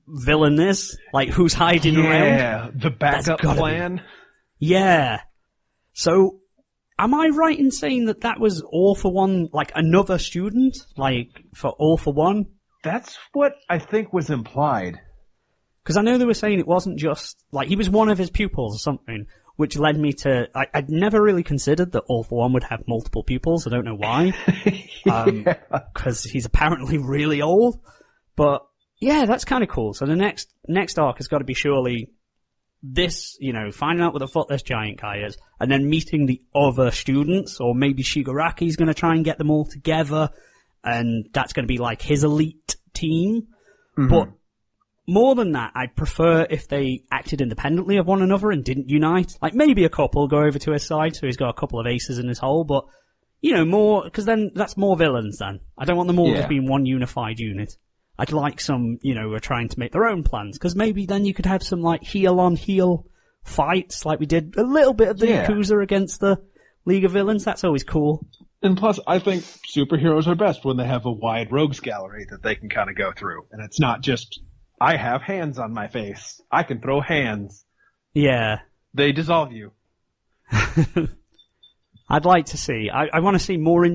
villain is. Like, who's hiding around? Yeah, the backup plan. Yeah. So, am I right in saying that that was All for One, like another student? Like, for All for One? That's what I think was implied. Because I know they were saying it wasn't just, like, he was one of his pupils or something, which led me to, I'd never really considered that All for One would have multiple pupils. I don't know why. Because he's apparently really old. But, yeah, that's kind of cool. So the next arc has got to be surely this, finding out what the fuck this giant guy is, and then meeting the other students, or maybe Shigaraki's going to try and get them all together, and that's going to be like his elite team. Mm-hmm. But more than that, I'd prefer if they acted independently of one another and didn't unite. Like, maybe a couple go over to his side, so he's got a couple of aces in his hole, but, more, because then that's more villains then. I don't want them all just being one unified unit. I'd like some, who are trying to make their own plans, because maybe then you could have some, like, heel-on-heel fights, like we did a little bit of the Yakuza against the League of Villains. That's always cool. And plus, I think superheroes are best when they have a wide rogues gallery that they can kind of go through. And it's not just, I have hands on my face. I can throw hands. Yeah. They dissolve you. I'd like to see, I want to see more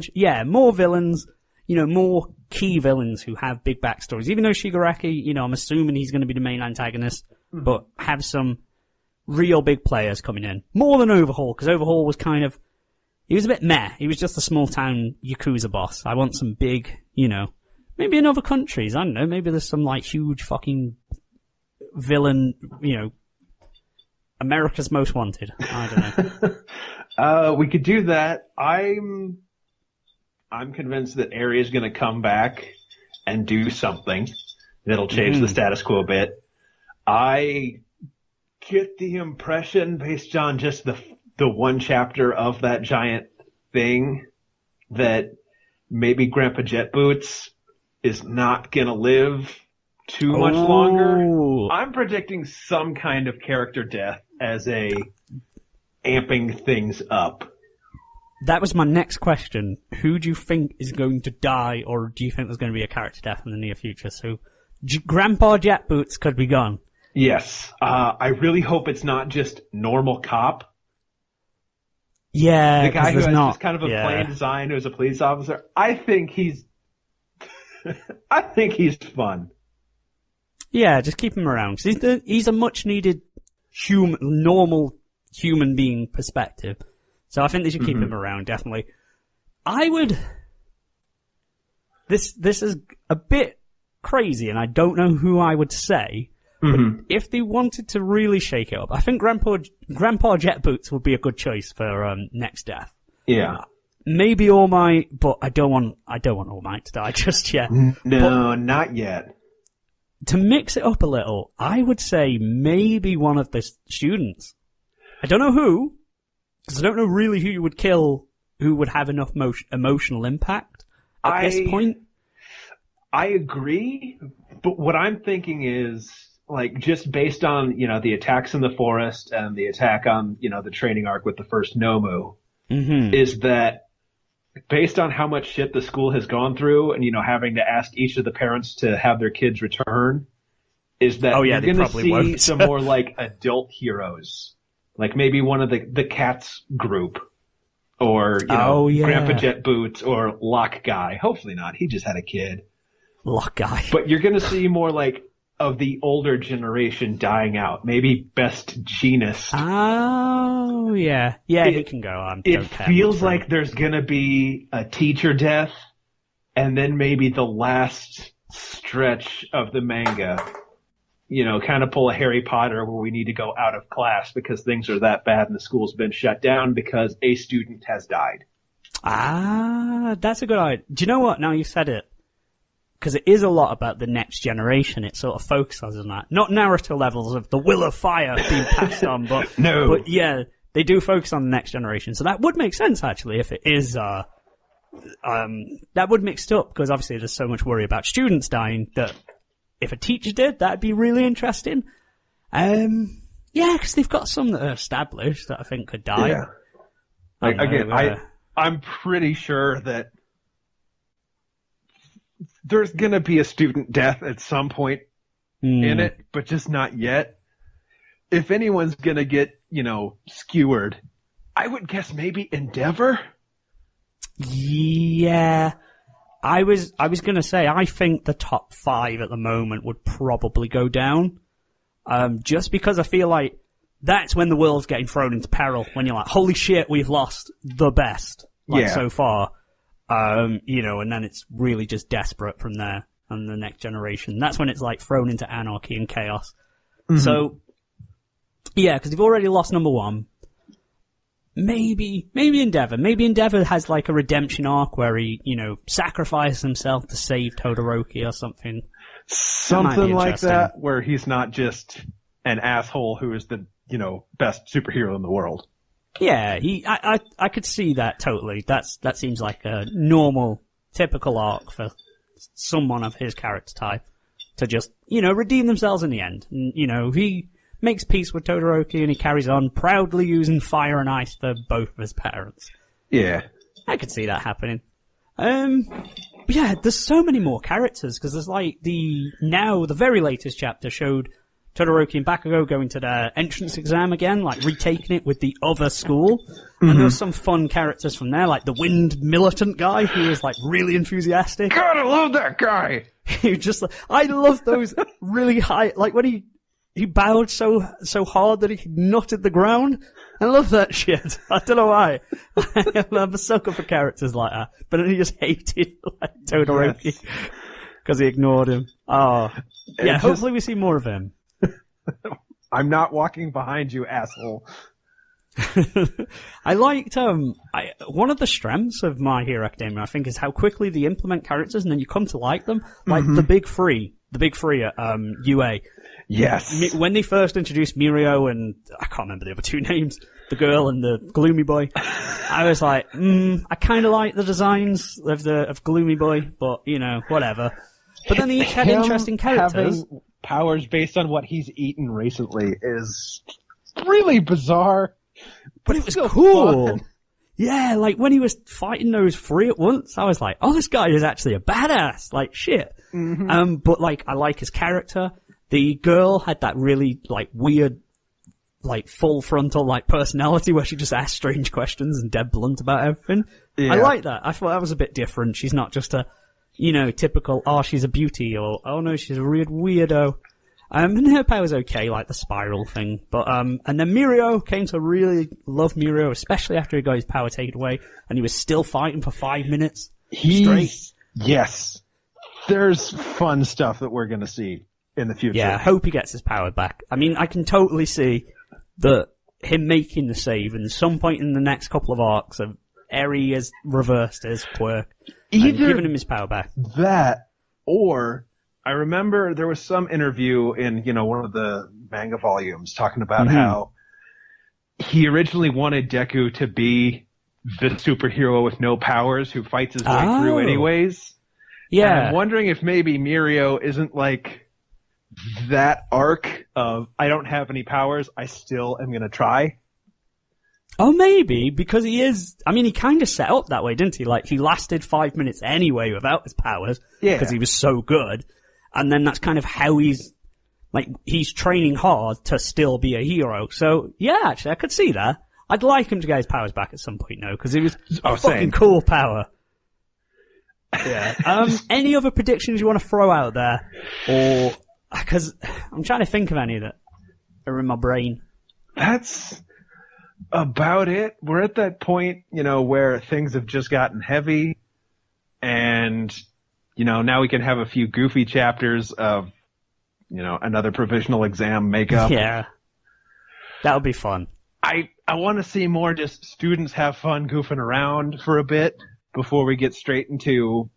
more villains, more key villains who have big backstories. Even though Shigaraki, I'm assuming he's going to be the main antagonist, but have some real big players coming in. More than Overhaul, because Overhaul was he was a bit meh. He was just a small town Yakuza boss. I want some big, maybe in other countries, I don't know, maybe there's some like huge fucking villain, America's Most Wanted. I don't know. We could do that. I'm convinced that Area's going to come back and do something that'll change the status quo a bit. I get the impression, based on just the one chapter of that giant thing, that maybe Grandpa Jet Boots is not going to live too much longer. I'm predicting some kind of character death as a amping things up. That was my next question. Who do you think is going to die, or do you think there's going to be a character death in the near future? So, Grandpa Jet Boots could be gone. Yes. I really hope it's not just normal cop. Yeah, the guy who has just kind of a plain design, who's a police officer. I think he's fun. Yeah, just keep him around. He's a much needed normal human being perspective. So I think they should keep him around, definitely. This is a bit crazy, and I don't know who I would say, but if they wanted to really shake it up, I think Grandpa Jet Boots would be a good choice for next death. Yeah. Maybe All Might, but I don't want All Might to die just yet. No, not yet. To mix it up a little, I would say maybe one of the students. I don't know who, because I don't know really who you would kill who would have enough emotional impact at this point. I agree, but what I'm thinking is, like, just based on, the attacks in the forest and the attack on, the training arc with the first Nomu, is that based on how much shit the school has gone through and, having to ask each of the parents to have their kids return, is that you're going to see some more, like, adult heroes. Like maybe one of the Cats group, or Grandpa Jet Boots, or Lock Guy. Hopefully not. He just had a kid. Lock Guy. But you're gonna see more like of the older generation dying out. Maybe Best Genist. Oh yeah, he can go. It feels like there's gonna be a teacher death, and then maybe the last stretch of the manga. Kind of pull a Harry Potter where we need to go out of class because things are that bad and the school's been shut down because a student has died. That's a good idea. Do you know what? Now you said it. Because it is a lot about the next generation. It sort of focuses on that. Not Naruto levels of the will of fire being passed on, but, no. But yeah, they do focus on the next generation. So that would make sense, actually, if it is, that would mix it up, because obviously there's so much worry about students dying that if a teacher did, that'd be really interesting. Yeah, because they've got some that are established that I think could die. Yeah. I'm pretty sure that there's gonna be a student death at some point in it, but just not yet. If anyone's gonna get, skewered, I would guess maybe Endeavor. Yeah. I was gonna say, I think the top 5 at the moment would probably go down. Just because I feel like that's when the world's getting thrown into peril, when you're like, holy shit, we've lost the best, so far. And then it's really just desperate from there, and the next generation. That's when it's like thrown into anarchy and chaos. Mm-hmm. So, yeah, because they've already lost number 1. Maybe Endeavor. Maybe Endeavor has like a redemption arc where he, sacrifices himself to save Todoroki or something. Something like that, where he's not just an asshole who is the, best superhero in the world. Yeah, I could see that totally. That seems like a normal, typical arc for someone of his character type to just, redeem themselves in the end. And, he makes peace with Todoroki and he carries on proudly using fire and ice for both of his parents. Yeah. I could see that happening. Yeah, there's so many more characters, because there's like the very latest chapter showed Todoroki and Bakugo going to their entrance exam again, like retaking it with the other school. Mm-hmm. And there's some fun characters from there, like the wind militant guy who is like really enthusiastic. God, I love that guy! I love those really high, like when he bowed so hard that he nutted the ground. I love that shit. I don't know why. I'm a sucker for characters like that. But then he just hated Todoroki because he ignored him. Oh, yeah. Hopefully we see more of him. I'm not walking behind you, asshole. I liked one of the strengths of My Hero Academia, I think, is how quickly they implement characters and then you come to like them. Like the big three at UA. Yes. When they first introduced Mirio and I can't remember the other 2 names, the girl and the Gloomy Boy, I was like, I kind of like the designs of Gloomy Boy, but whatever. But then they each had interesting characters. Having powers based on what he's eaten recently is really bizarre, but it was cool. Fun. Yeah, like when he was fighting those 3 at once, I was like, oh, this guy is actually a badass. Like shit. Mm-hmm. But like I like his character. The girl had that really, like, weird, like, full frontal, like, personality where she just asked strange questions and dead blunt about everything. Yeah. I like that. I thought that was a bit different. She's not just a, typical, she's a beauty, or, oh no, she's a weird weirdo. And her power's okay, like the spiral thing. But, and then Mirio came to really love Mirio, especially after he got his power taken away, and he was still fighting for 5 minutes straight. Yes. There's fun stuff that we're gonna see in the future. Yeah, I hope he gets his power back. I mean, I can totally see that him making the save and some point in the next couple of arcs of Eri has reversed his quirk and given him his power back. That, or I remember there was some interview in, one of the manga volumes talking about how he originally wanted Deku to be the superhero with no powers who fights his way through anyways. Yeah. And I'm wondering if maybe Mirio isn't like that arc of, I don't have any powers, I still am gonna try. Oh, maybe, because he kind of set up that way, didn't he? Like, he lasted 5 minutes anyway without his powers, because he was so good, and then that's kind of how he's training hard to still be a hero. So, yeah, actually, I could see that. I'd like him to get his powers back at some point, though, because he was a fucking cool power. Yeah. Any other predictions you want to throw out there? Or, because I'm trying to think of any that are in my brain. That's about it. We're at that point, where things have just gotten heavy and, now we can have a few goofy chapters of, another provisional exam makeup. Yeah. That would be fun. I want to see more just students have fun goofing around for a bit before we get straight into,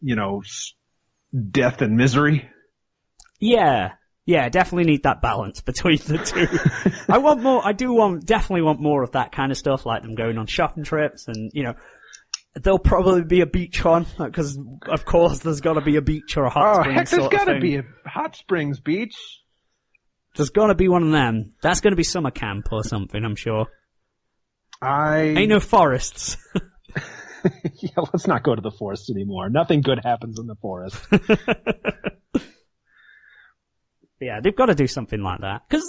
death and misery. Yeah, Yeah, definitely need that balance between the two. Definitely want more of that kind of stuff, like them going on shopping trips and, there'll probably be a beach one, because of course there's gotta be a beach or a hot springs there's sort of gotta thing. be a hot springs beach. There's gotta be one of them. That's gonna be summer camp or something, I'm sure. Ain't no forests. Yeah, let's not go to the forest anymore. Nothing good happens in the forest. Yeah, they've got to do something like that. Because,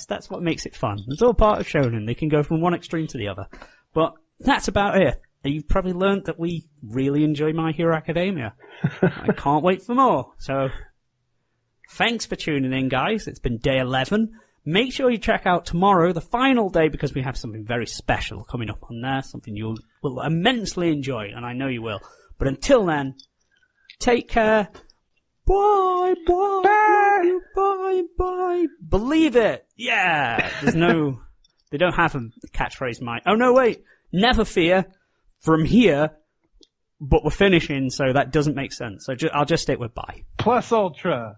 that's what makes it fun. It's all part of shonen. They can go from one extreme to the other. But that's about it. You've probably learned that we really enjoy My Hero Academia. I can't wait for more. So, thanks for tuning in, guys. It's been day 11. Make sure you check out tomorrow, the final day, because we have something very special coming up on there. Something you will immensely enjoy, and I know you will. But until then, take care. Bye, bye, bye, bye, bye. Believe it. Yeah. They don't have a catchphrase, oh no, wait. Never fear. From here, but we're finishing, so that doesn't make sense. So I'll just stick with bye. Plus ultra.